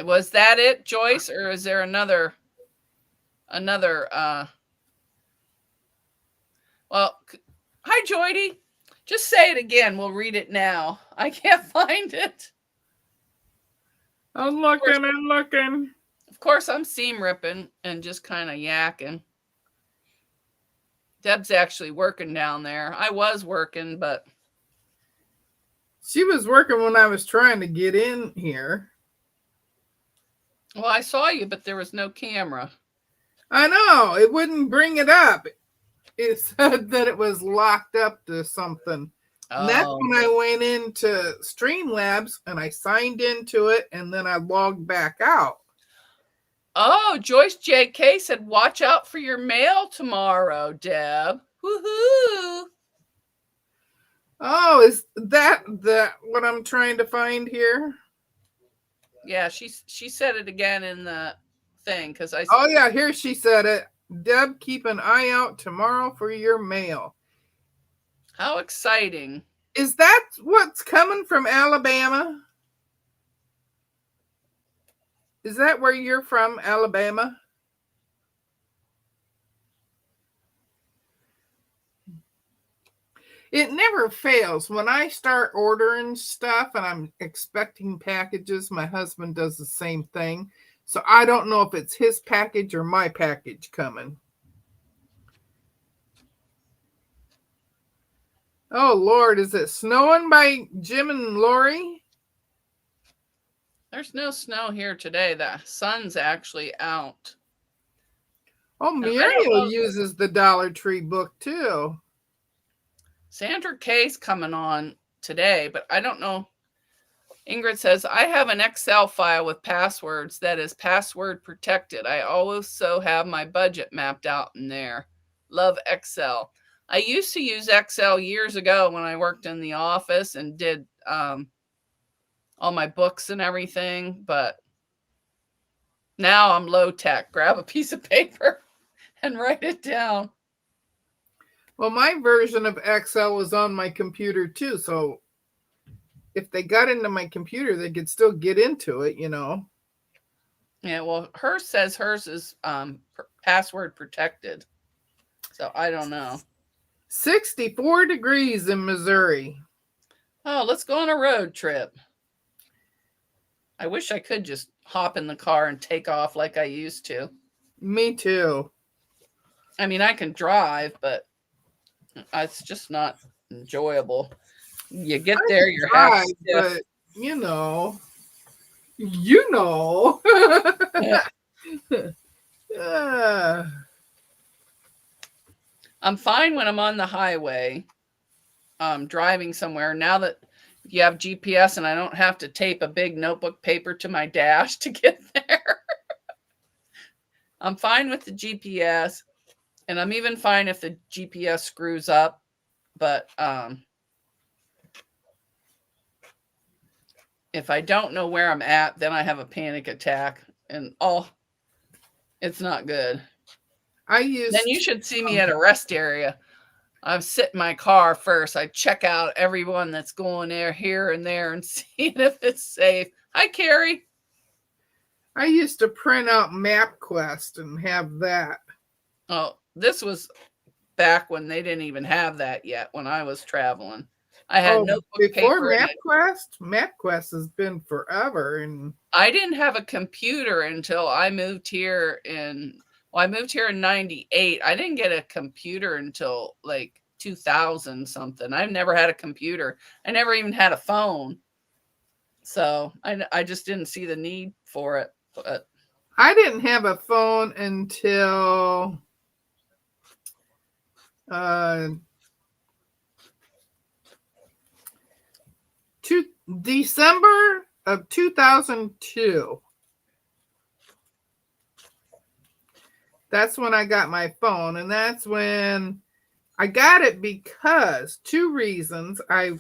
was that it, Joyce, or is there another well, hi Joydy. Just say it again. We'll read it now. I can't find it. I'm looking. Of course, I'm seam ripping and just kind of yakking. Deb's actually working down there. I was working, but she was working when I was trying to get in here. Well, I saw you, but there was no camera. I know. It wouldn't bring it up. It said that it was locked up to something. Oh. And that's when I went into Streamlabs and I signed into it and then I logged back out. Oh, Joyce JK said, watch out for your mail tomorrow, Deb. Woohoo! Oh, is that what I'm trying to find here? Yeah, she said it again in the thing because I. Oh yeah, here she said it. Deb, keep an eye out tomorrow for your mail. How exciting! Is that what's coming from Alabama? Is that where you're from, Alabama? It never fails. When I start ordering stuff and I'm expecting packages, my husband does the same thing. So I don't know if it's his package or my package coming. Oh, Lord, is it snowing by Jim and Lori? There's no snow here today. The sun's actually out. Oh, Muriel uses the Dollar Tree book, too. Sandra K's coming on today, but I don't know. Ingrid says, I have an Excel file with passwords that is password protected. I also have my budget mapped out in there. Love Excel. I used to use Excel years ago when I worked in the office and did all my books and everything, but now I'm low tech. Grab a piece of paper and write it down. Well, my version of Excel was on my computer too, so if they got into my computer, they could still get into it, you know. Yeah, well, hers says hers is password protected, so I don't know. 64 degrees in Missouri. Oh, let's go on a road trip. I wish I could just hop in the car and take off like I used to. Me too. I mean, I can drive, but it's just not enjoyable. You get there, you're half stiff. But you know. I'm fine when I'm on the highway, driving somewhere. Now that you have GPS and I don't have to tape a big notebook paper to my dash to get there. I'm fine with the GPS, and I'm even fine if the GPS screws up. But if I don't know where I'm at, then I have a panic attack, and it's not good. Then you should see me at a rest area. I sit in my car first. I check out everyone that's going there, here and there, and seeing if it's safe. Hi, Carrie. I used to print out MapQuest and have that. Oh, this was back when they didn't even have that yet. When I was traveling, I had notebook before paper. MapQuest. MapQuest has been forever, and I didn't have a computer until I moved here I moved here in 98. I didn't get a computer until like 2000 something. I've never had a computer. I never even had a phone. So I just didn't see the need for it. But I didn't have a phone until December of 2002. That's when I got my phone, and that's when I got it because two reasons. I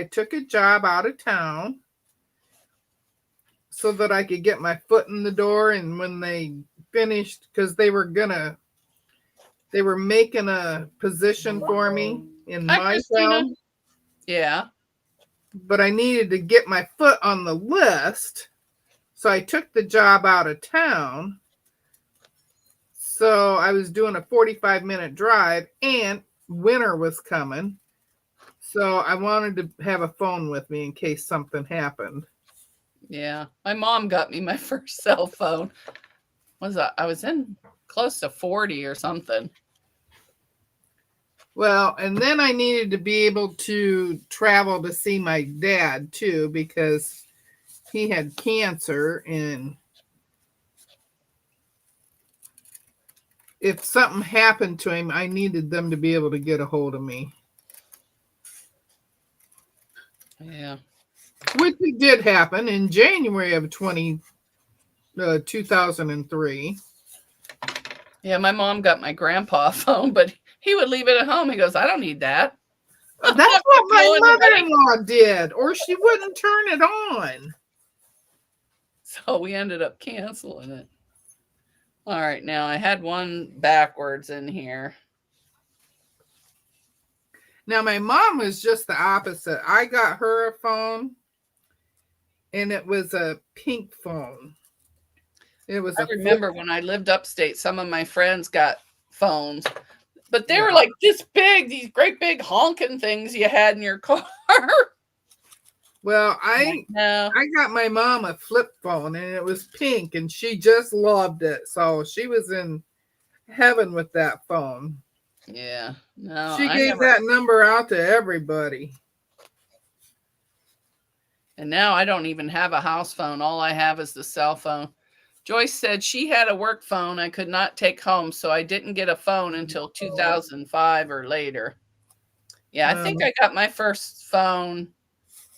took a job out of town, so that I could get my foot in the door. And when they finished, because they were making a position for me in Hi, my Christina. town, Yeah. but I needed to get my foot on the list. So I took the job out of town. So I was doing a 45-minute drive, and winter was coming. So I wanted to have a phone with me in case something happened. Yeah. My mom got me my first cell phone. I was in close to 40 or something. Well, and then I needed to be able to travel to see my dad too, because he had cancer, and if something happened to him, I needed them to be able to get a hold of me. Yeah. Which it did happen in January of 2003. Yeah, my mom got my grandpa a phone, but he would leave it at home. He goes, I don't need that. That's what my mother-in-law did, or she wouldn't turn it on. So we ended up canceling it. All right, now I had one backwards in here. Now my mom was just the opposite. I got her a phone, and it was a pink phone. It was. I remember when I lived upstate, some of my friends got phones, but they were like this big, these great big honking things you had in your car. Well, I got my mom a flip phone, and it was pink, and she just loved it. So she was in heaven with that phone. Yeah. No, she gave that number out to everybody. And now I don't even have a house phone. All I have is the cell phone. Joyce said she had a work phone I could not take home, so I didn't get a phone until 2005 or later. Yeah, I think I got my first phone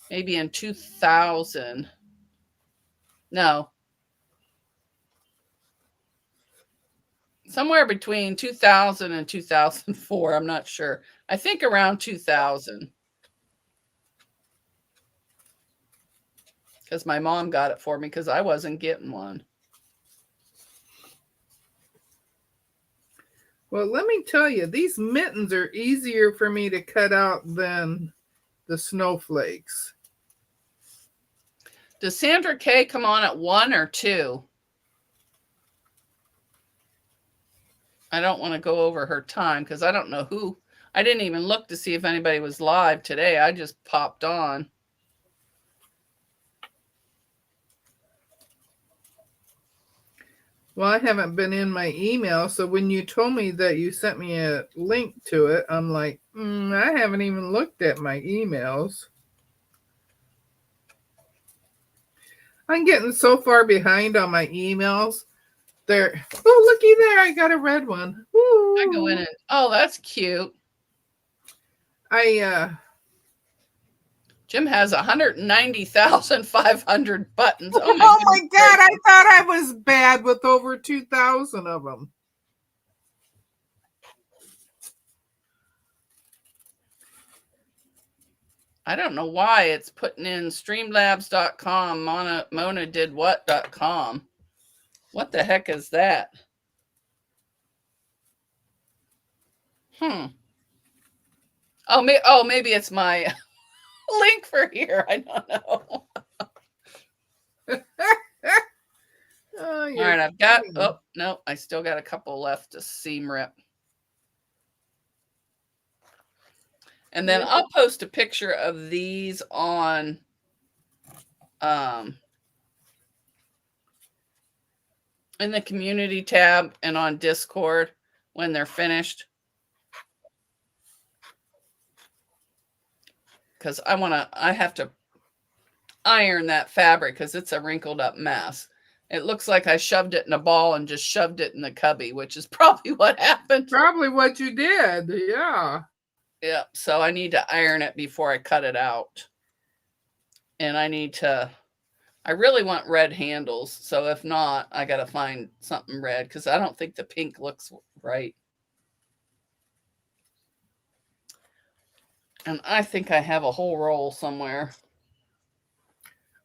maybe in 2000. No. Somewhere between 2000 and 2004. I'm not sure. I think around 2000. Because my mom got it for me because I wasn't getting one. Well, let me tell you, these mittens are easier for me to cut out than the snowflakes. Does Sandra K come on at 1 or 2? I don't want to go over her time because I don't know who. I didn't even look to see if anybody was live today. I just popped on. Well, I haven't been in my email, so when you told me that you sent me a link to it, I'm like, I haven't even looked at my emails. I'm getting so far behind on my emails. There. Oh, looky there. I got a red one. Ooh. I go in and, oh, that's cute. Jim has 190,500 buttons. Oh my God. I thought I was bad with over 2,000 of them. I don't know why it's putting in streamlabs.com, Mona did what.com. What the heck is that? Oh, maybe it's my link for here. I don't know. All right, I've got, oh, no, I still got a couple left to seam rip. And then I'll post a picture of these on in the community tab and on Discord when they're finished. Because I have to iron that fabric because it's a wrinkled up mess. It looks like I shoved it in a ball and just shoved it in the cubby, which is probably what happened. Probably what you did, yeah. Yeah, so I need to iron it before I cut it out. And I really want red handles. So if not, I got to find something red because I don't think the pink looks right. And I think I have a whole roll somewhere.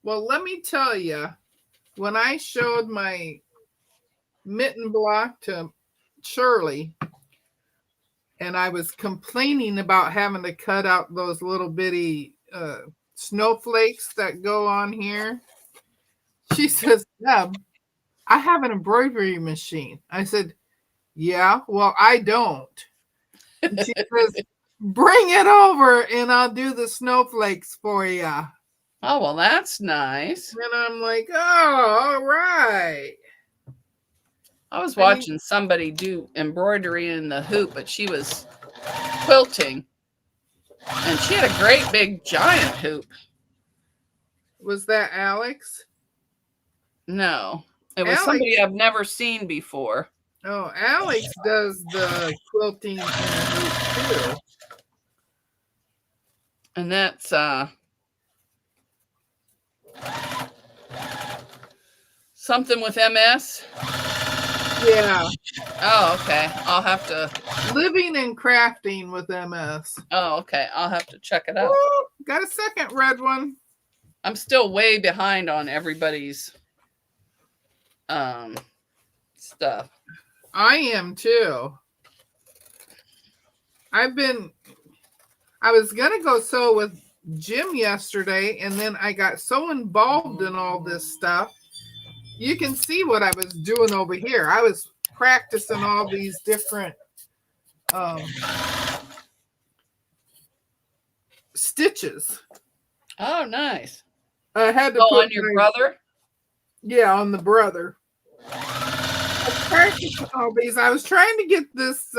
Well, let me tell you, when I showed my mitten block to Shirley, and I was complaining about having to cut out those little bitty snowflakes that go on here, she says, Deb, I have an embroidery machine. I said, yeah, well, I don't. And she says, bring it over and I'll do the snowflakes for you. Oh, well, that's nice. And I'm like, oh, all right. I was watching somebody do embroidery in the hoop, but she was quilting. And she had a great big giant hoop. Was that Alex? No, it was somebody I've never seen before. Oh, Alex does the quilting in the hoop too. And that's something with MS? Yeah. Oh, okay. I'll have to. Living and crafting with MS. Oh, okay. I'll have to check it out. Ooh, got a second red one. I'm still way behind on everybody's stuff. I am too. I was going to go sew with Jim yesterday, and then I got so involved in all this stuff. You can see what I was doing over here. I was practicing all these different stitches. Oh, nice. I had to put on your brother? Yeah, on the brother. I was practicing all these. I was trying to get this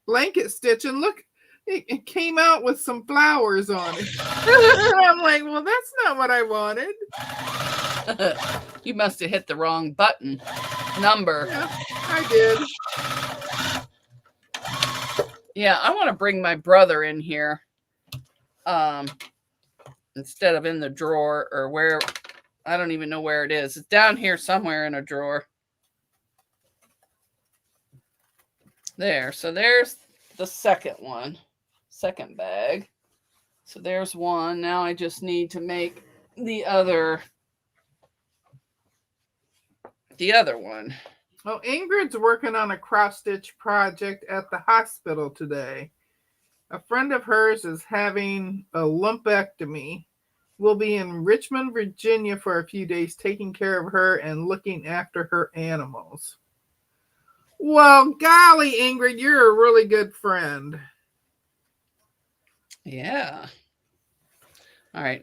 blanket stitch, and look, it came out with some flowers on it. I'm like, well, that's not what I wanted. You must have hit the wrong button number. Yeah, I did. Yeah, I want to bring my brother in here instead of in the drawer or where. I don't even know where it is. It's down here somewhere in a drawer. There. So there's the second one. Second bag. So there's one. Now I just need to make the other one. Oh, Ingrid's working on a cross-stitch project at the hospital today. A friend of hers is having a lumpectomy. We'll be in Richmond, Virginia for a few days taking care of her and looking after her animals. Well, golly, Ingrid, you're a really good friend. Yeah. All right.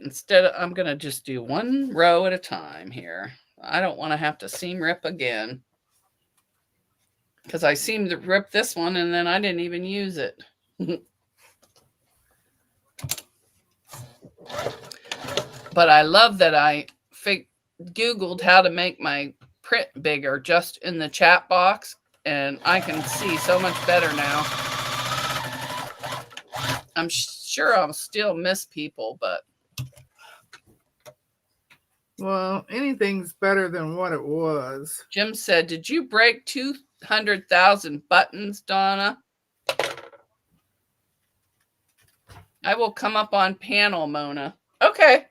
I'm going to just do one row at a time here. I don't want to have to seam rip again. Because I seemed to rip this one and then I didn't even use it. But I love that I Googled how to make my print bigger just in the chat box. And I can see so much better now. I'm sure I'll still miss people, but. Well, anything's better than what it was. Jim said, did you break 200,000 buttons, Donna? I will come up on panel, Mona. Okay.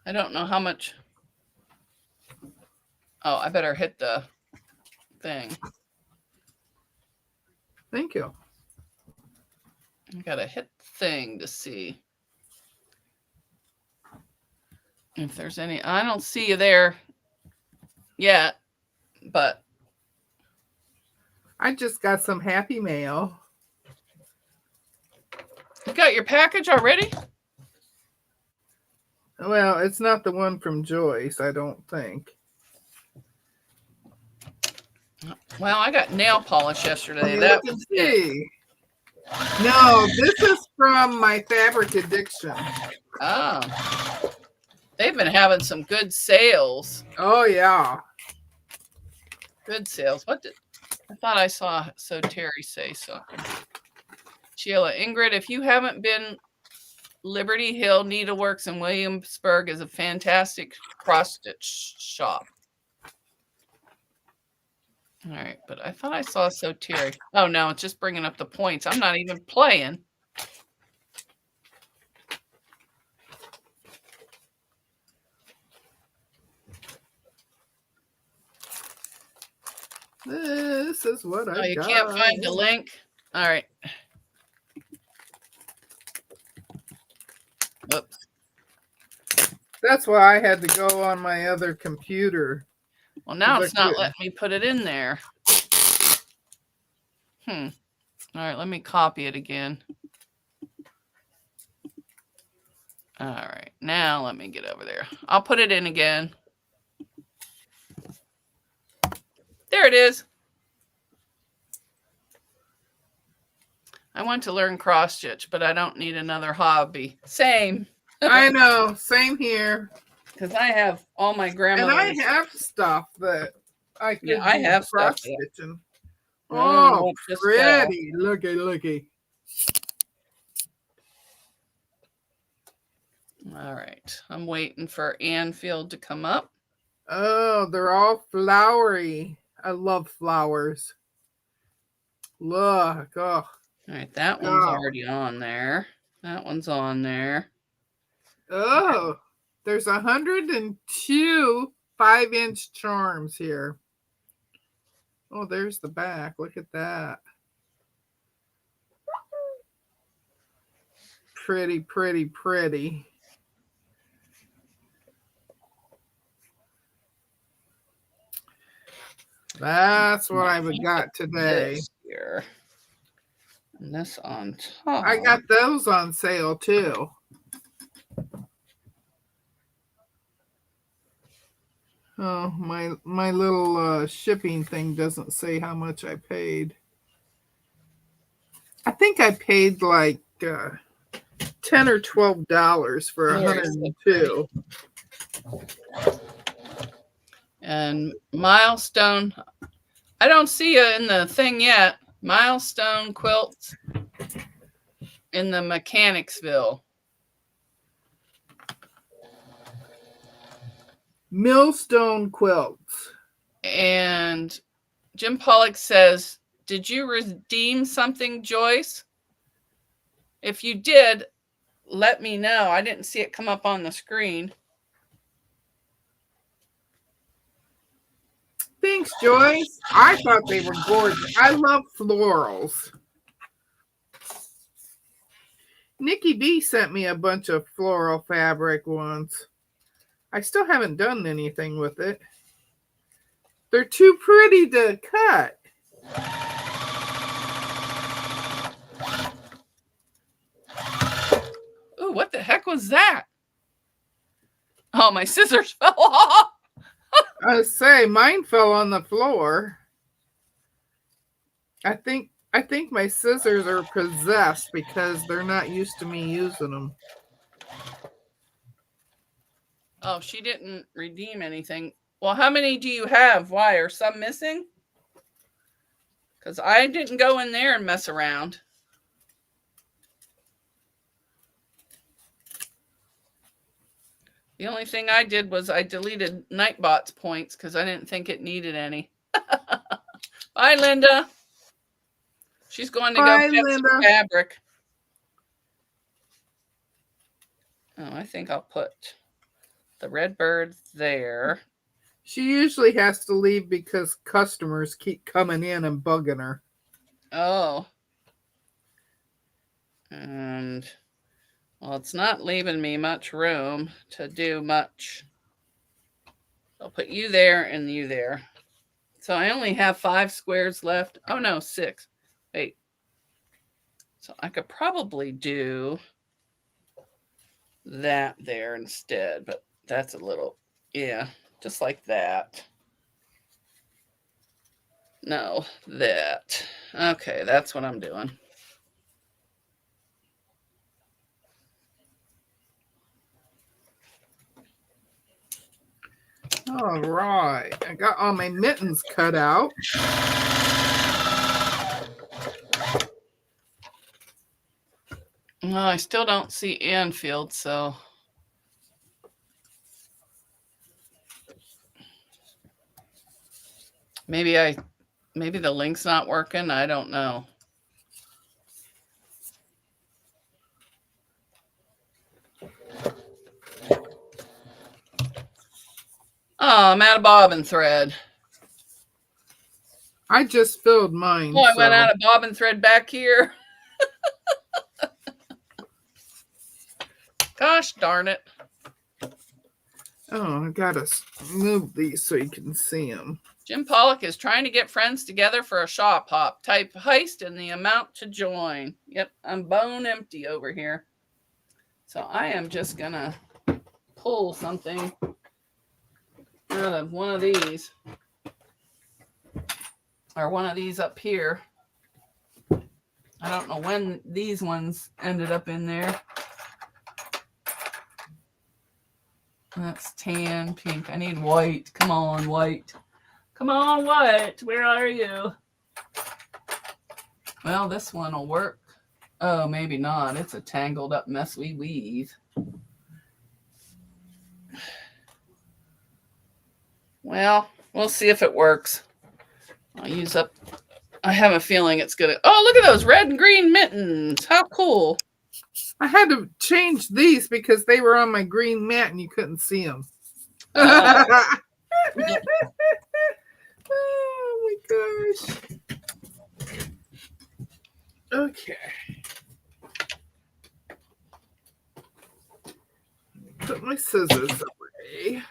I don't know how much. Oh, I better hit the thing. Thank you. I gotta hit the thing to see if there's any. I don't see you there yet, but I just got some happy mail. You got your package already? Well, it's not the one from Joyce, I don't think. Well, I got nail polish yesterday. That was it. No, this is from my Fabric Addiction. Oh. They've been having some good sales. Oh, yeah. Good sales. I thought I saw Terry say something. Sheila, Ingrid, if you haven't been, Liberty Hill Needleworks in Williamsburg is a fantastic cross-stitch shop. All right, but I thought I saw Terry. Oh, no, it's just bringing up the points. I'm not even playing. This is what I Oh, you got. can't find the link? All right. Whoops. That's why I had to go on my other computer. Well, now Is it's that not good? letting me put it in there. All right, let me copy it again. All right, now let me get over there. I'll put it in again. There it is. I want to learn cross stitch, but I don't need another hobby. Same. I know. Same here. Because I have all my grandmother's. And I have stuff that I could I have stuff. cross stitching. Oh, Oh, pretty. Looky, looky. All right. I'm waiting for Anfield to come up. Oh, they're all flowery. I love flowers. Look. Oh. All right. That one's already on there. That one's on there. Oh, there's 102 5-inch charms here. Oh, there's the back. Look at that. Pretty, pretty, pretty. That's what I've got today. This here. And this on top. I got those on sale too. Oh, my little shipping thing doesn't say how much I paid. I think I paid like $10 or $12 for 102. And Milestone, I don't see you in the thing yet. Milestone quilts in the Mechanicsville. Millstone quilts. And Jim Pollock says, did you redeem something, Joyce? If you did, let me know. I didn't see it come up on the screen. Thanks, Joyce. I thought they were gorgeous. I love florals. Nikki B sent me a bunch of floral fabric once. I still haven't done anything with it. They're too pretty to cut. Ooh, what the heck was that? Oh, my scissors fell off. I say mine fell on the floor. I think my scissors are possessed because they're not used to me using them. Oh, she didn't redeem anything. Well, how many do you have? Why? Are some missing? Because I didn't go in there and mess around. The only thing I did was I deleted Nightbot's points because I didn't think it needed any. Bye, Linda. She's going to go get some fabric. Oh, I think I'll put the red bird there. She usually has to leave because customers keep coming in and bugging her. Oh. And, well, it's not leaving me much room to do much. I'll put you there and you there. So I only have 5 squares left. Oh, no, 6. Wait. So I could probably do that there instead, but that's a little, yeah, just like that. No, that. Okay, that's what I'm doing. All right. I got all my mittens cut out. Well, I still don't see Anfield, so. Maybe the link's not working. I don't know. Oh, I'm out of bobbin thread. I just filled mine. Oh, I went out of bobbin thread back here. Gosh darn it. Oh, I gotta move these so you can see them. Jim Pollock is trying to get friends together for a shop hop. Type heist and the amount to join. Yep, I'm bone empty over here. So I am just gonna pull something out of one of these. Or one of these up here. I don't know when these ones ended up in there. That's tan, pink. I need white. Come on, white. Come on, white. Where are you? Well, this one will work. Oh, maybe not. It's a tangled up mess we weave. Well, we'll see if it works. I'll use up. I have a feeling it's gonna. Oh, look at those red and green mittens. How cool. I had to change these because they were on my green mat and you couldn't see them. Uh, Oh my gosh. Okay. Put my scissors away.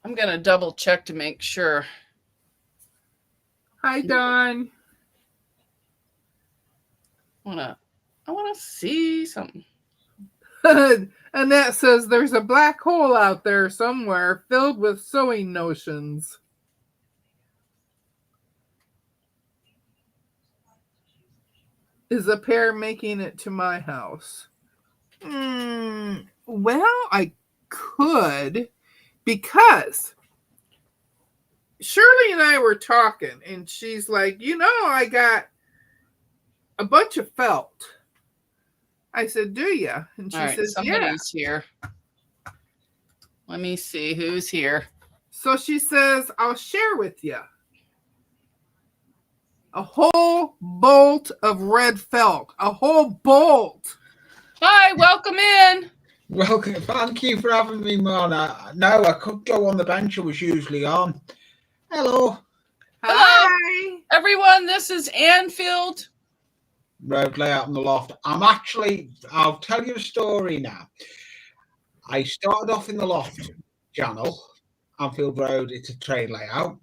I'm gonna double check to make sure. Hi, Don. I wanna see something. Annette says there's a black hole out there somewhere filled with sewing notions. Is a pair making it to my house? Well, I could, because Shirley and I were talking, and she's like, I got a bunch of felt. I said, do you? And she says, somebody's here. Let me see who's here. So she says, I'll share with you a whole bolt of red felt. A whole bolt. Hi, welcome in. Welcome. Thank you for having me, Mona. No, I could go on the bench I was usually on. Hello. Hi. Everyone, this is Anfield. Road layout in the loft. I'll tell you a story now. I started off in the loft channel, Anfield Road. It's a train layout,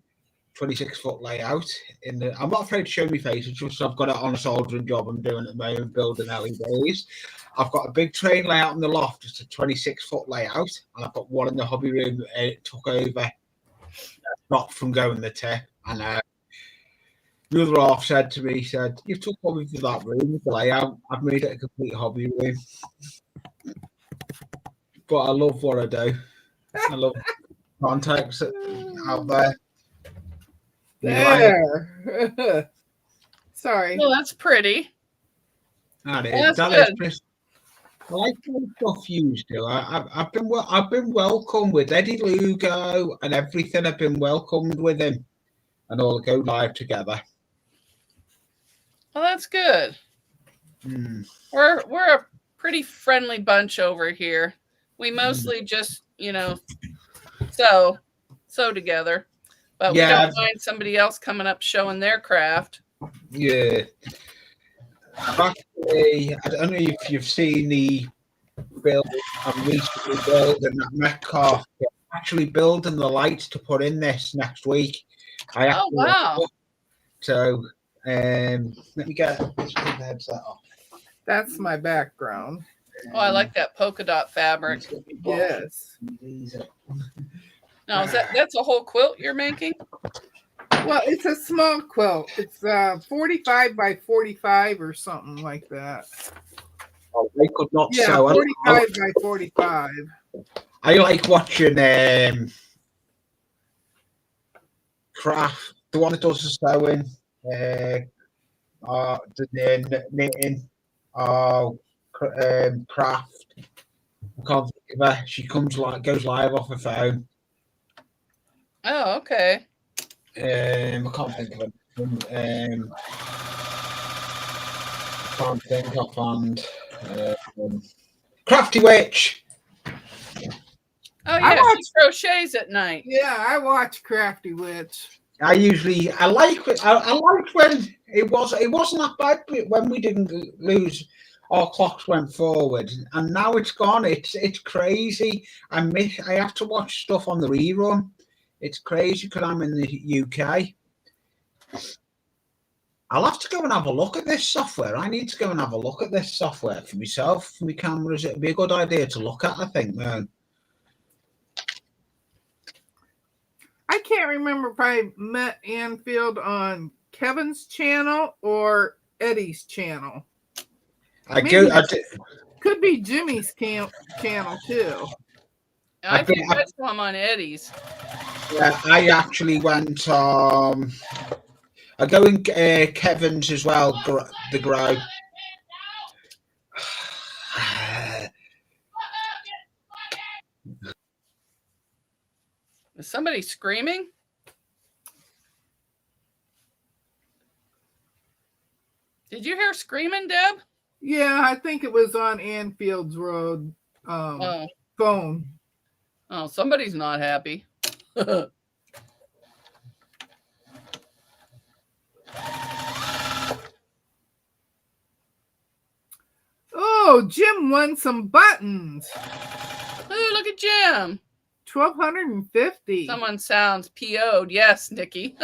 26-foot layout. I'm not afraid to show my face. It's just I've got it on a soldering job I'm doing at the moment, building LEDs. I've got a big train layout in the loft. It's a 26-foot layout, and I've got one in the hobby room. It took over, not from going the tip. And the other half said to me, you took over for that room with the layout. I've made it a complete hobby room. But I love what I do. I love contacts out there. There. Sorry. Well, that's pretty. That That's is good. I like the stuff you do. I've been welcomed with Eddie Lugo and everything. I've been welcomed with him, and all go live together. Well, that's good. We're a pretty friendly bunch over here. We mostly just, sew together. But we don't mind somebody else coming up showing their craft. Yeah. Actually, I don't know if you've seen the build I'm recently building that Metcalf. Actually building the lights to put in this next week. Oh, wow. So let me get the headset off. That's my background. Oh, I like that polka dot fabric. Yes. Now, that's a whole quilt you're making? Well, it's a small quilt. It's 45 by 45 or something like that. Oh, they could not Yeah, sew. 45 by 45. I like watching Craft, the one that does the sewing, the knitting, Craft. I can't think of her. She goes live off her phone. Oh, okay. I can't think of it. Can't think offhand. Crafty Witch. Oh yeah, she crochets at night. Yeah, I watch Crafty Witch. I like it. I liked when it wasn't that bad when we didn't lose. Our clocks went forward, and now it's gone. It's crazy. I have to watch stuff on the rerun. It's crazy because I'm in the UK. I'll have to go and have a look at this software. I need to go and have a look at this software for myself, for my cameras. It'd be a good idea to look at, I think, man. I can't remember if I met Anfield on Kevin's channel or Eddie's channel. Could be Jimmy's channel too. I think that's one on Eddie's. Yeah, I actually went. I go in Kevin's as well. The grow. Is somebody screaming? Did you hear screaming, Deb? Yeah, I think it was on Anfield's Road phone. Oh, somebody's not happy. Oh, Jim won some buttons. Oh, look at Jim. 1,250. Someone sounds PO'd. Yes, Nikki.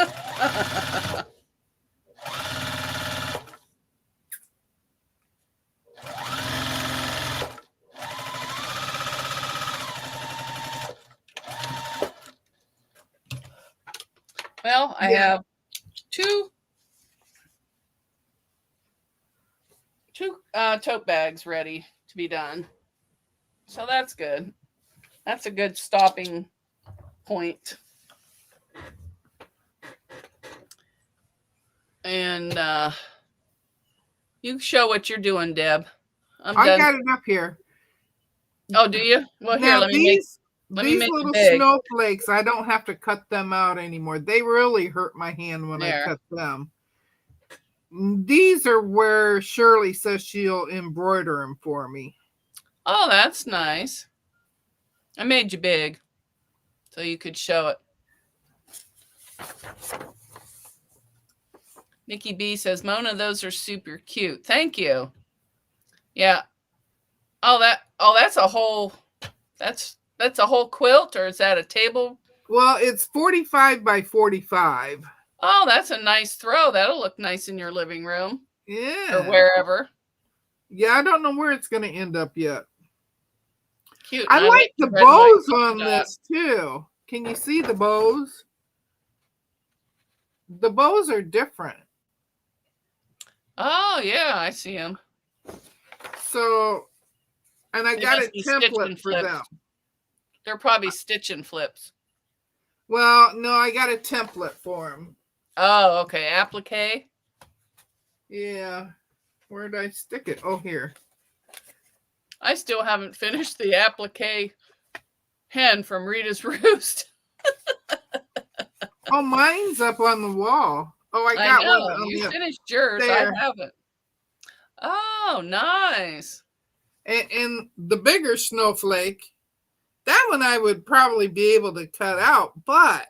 Well, I have two tote bags ready to be done. So that's good. That's a good stopping point. And you show what you're doing, Deb. I got it up here. Oh, do you? Well, here, now, let me make these little snowflakes, I don't have to cut them out anymore. They really hurt my hand when I cut them. These are where Shirley says she'll embroider them for me. Oh, that's nice. I made you big so you could show it. Nikki B says, Mona, those are super cute. Thank you. Yeah. Oh, that's a whole quilt, or is that a table? Well, it's 45 by 45. Oh, that's a nice throw. That'll look nice in your living room. Yeah. Or wherever. Yeah, I don't know where it's going to end up yet. Cute. I like the bows on this too. Can you see the bows? The bows are different. Oh, yeah, I see them. So, and I got a template for them. They're probably stitch and flips. Well, no, I got a template for them. Oh, okay. Applique? Yeah. Where did I stick it? Oh, here. I still haven't finished the applique hen from Rita's Roost. Oh, mine's up on the wall. Oh, I got one. You finished yours. There. I haven't. Oh, nice. And the bigger snowflake, that one I would probably be able to cut out, but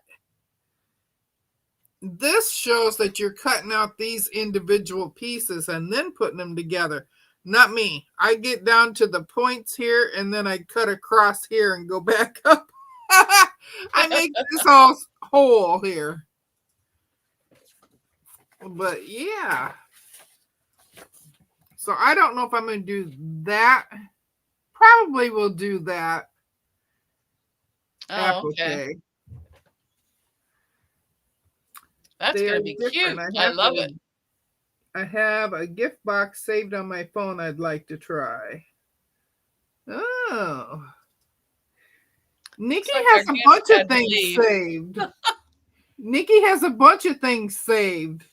this shows that you're cutting out these individual pieces and then putting them together. Not me. I get down to the points here and then I cut across here and go back up. I make this whole here. But yeah. So I don't know if I'm going to do that. Probably will do that. Oh, okay. That's going to be cute. I love it. I have a gift box saved on my phone I'd like to try. Oh. Nikki has a bunch of things saved. Nikki has a bunch of things saved.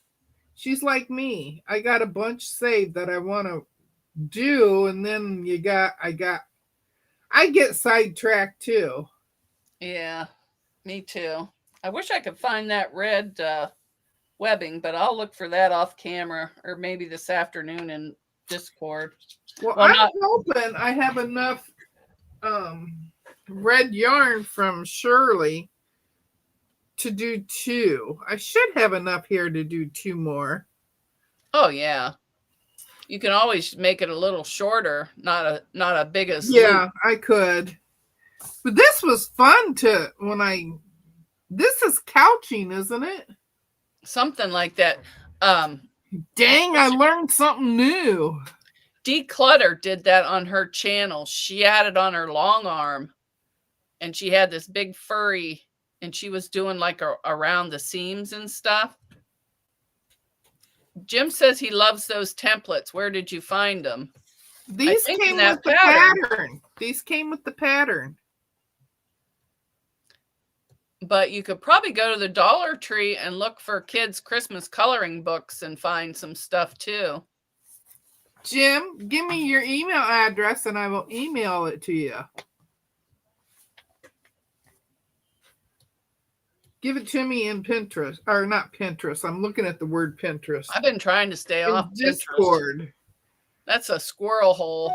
She's like me. I got a bunch saved that I want to do, and then I get sidetracked too. Yeah, me too. I wish I could find that red webbing, but I'll look for that off camera or maybe this afternoon in Discord. Well I'm hoping I have enough red yarn from Shirley to do 2. I should have enough here to do 2 more. Oh yeah. You can always make it a little shorter, not a big as Yeah, loop. I could. But this was fun this is couching, isn't it? Something like that. Dang, I learned something new. Declutter did that on her channel. She had it on her long arm and she had this big furry and she was doing like around the seams and stuff. Jim says he loves those templates. Where did you find them? These came with the pattern. These came with the pattern. But you could probably go to the Dollar Tree and look for kids' Christmas coloring books and find some stuff too. Jim, give me your email address and I will email it to you. Give it to me in Pinterest, or not Pinterest. I'm looking at the word Pinterest. I've been trying to stay off Discord. Pinterest. That's a squirrel hole.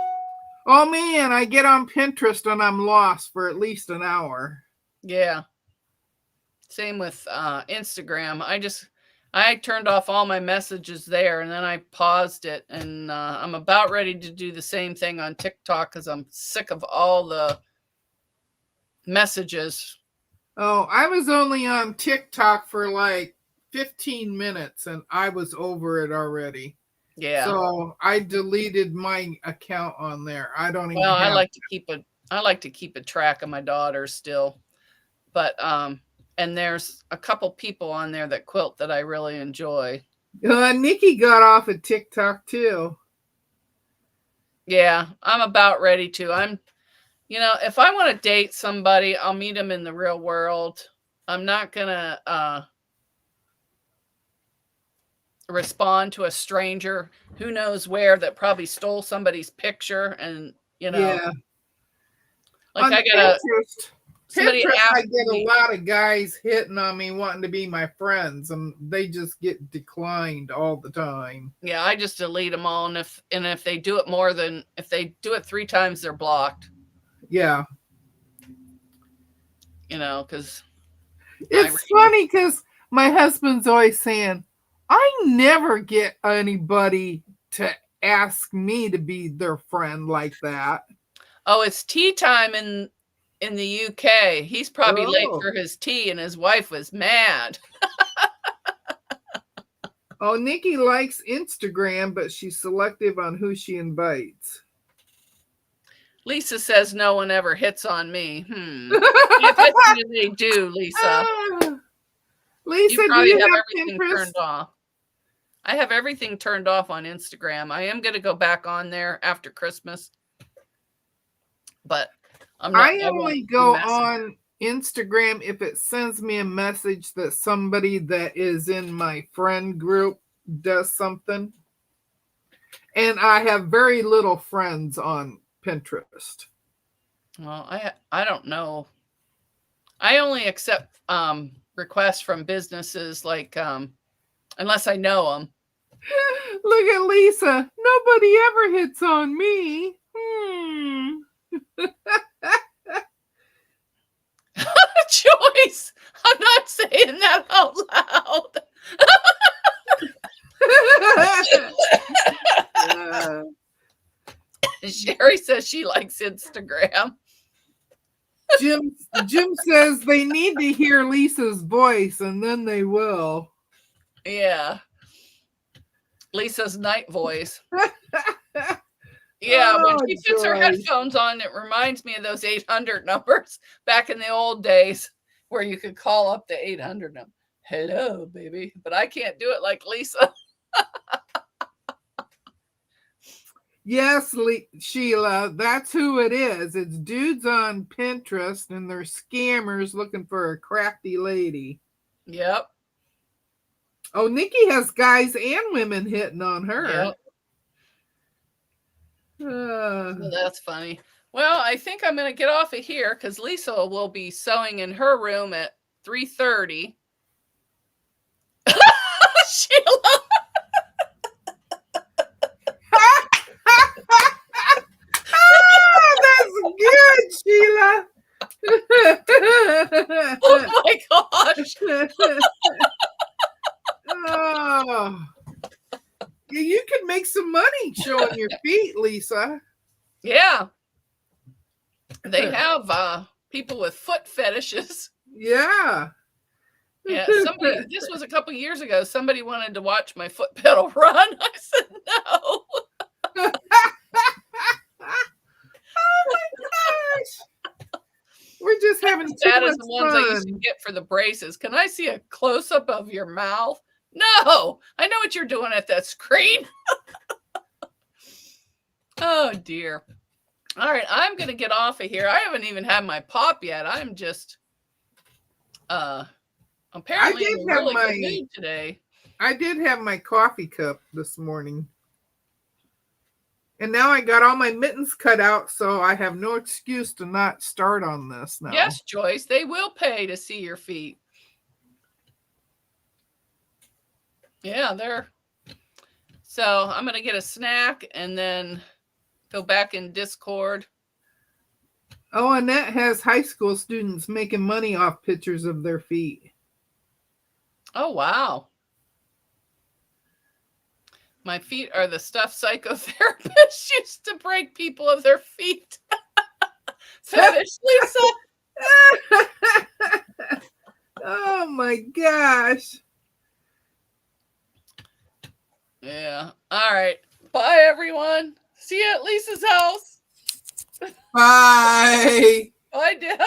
Oh man, I get on Pinterest and I'm lost for at least an hour. Yeah. Same with Instagram. I turned off all my messages there and then I paused it and I'm about ready to do the same thing on TikTok because I'm sick of all the messages. Oh, I was only on TikTok for like 15 minutes and I was over it already. Yeah. So I deleted my account on there. I don't even. Well, I like to keep a track of my daughters still, but and there's a couple people on there that quilt that I really enjoy. Nikki got off of TikTok too. Yeah, I'm about ready to. If I want to date somebody, I'll meet them in the real world. I'm not gonna respond to a stranger who knows where that probably stole somebody's picture and Yeah. Like on I got somebody Pinterest, asked I get me, a lot of guys hitting on me wanting to be my friends and they just get declined all the time. Yeah, I just delete them all, and if they do it 3 times, they're blocked. Yeah. Because it's funny because my husband's always saying, I never get anybody to ask me to be their friend like that. Oh, it's tea time in the UK. He's probably late for his tea and his wife was mad. Oh, Nikki likes Instagram, but she's selective on who she invites. Lisa says no one ever hits on me. I bet you they do, Lisa. Lisa, you probably do you have have everything Pinterest? turned off. I have everything turned off on Instagram. I am going to go back on there after Christmas. But I only go on Instagram if it sends me a message that somebody that is in my friend group does something. And I have very little friends on Pinterest. Well, I don't know. I only accept requests from businesses like unless I know them. Look at Lisa. Nobody ever hits on me. Joyce, I'm not saying that out loud. Sherry says she likes Instagram. Jim says they need to hear Lisa's voice and then they will. Yeah. Lisa's night voice. Yeah, when she puts her headphones on, it reminds me of those 800 numbers back in the old days where you could call up the 800 number. Hello, baby. But I can't do it like Lisa. Yes, Sheila, that's who it is. It's dudes on Pinterest and they're scammers looking for a crafty lady. Yep. Oh, Nikki has guys and women hitting on her. Yep. Well, that's funny. Well, I think I'm going to get off of here because Lisa will be sewing in her room at 3:30. Sheila. That's good, Sheila. Yeah. They have people with foot fetishes. Yeah. Yeah, this was a couple years ago. Somebody wanted to watch my foot pedal run. I said no. Oh my gosh. We're just having too Bad much as the ones I used to fun. get for the braces. Can I see a close up of your mouth? No, I know what you're doing at that screen. Oh dear. All right, I'm gonna get off of here. I haven't even had my pop yet. I'm just apparently in a really good mood today. I did have my coffee cup this morning. And now I got all my mittens cut out, so I have no excuse to not start on this now. Yes, Joyce, they will pay to see your feet. Yeah, they're. So I'm going to get a snack and then go back in Discord. Oh, Annette has high school students making money off pictures of their feet. Oh, wow. My feet are the stuff psychotherapists used to break people of their feet. Fetish, Lisa. Oh my gosh. Yeah. All right. Bye, everyone. See you at Lisa's house. Bye. Bye, Deb.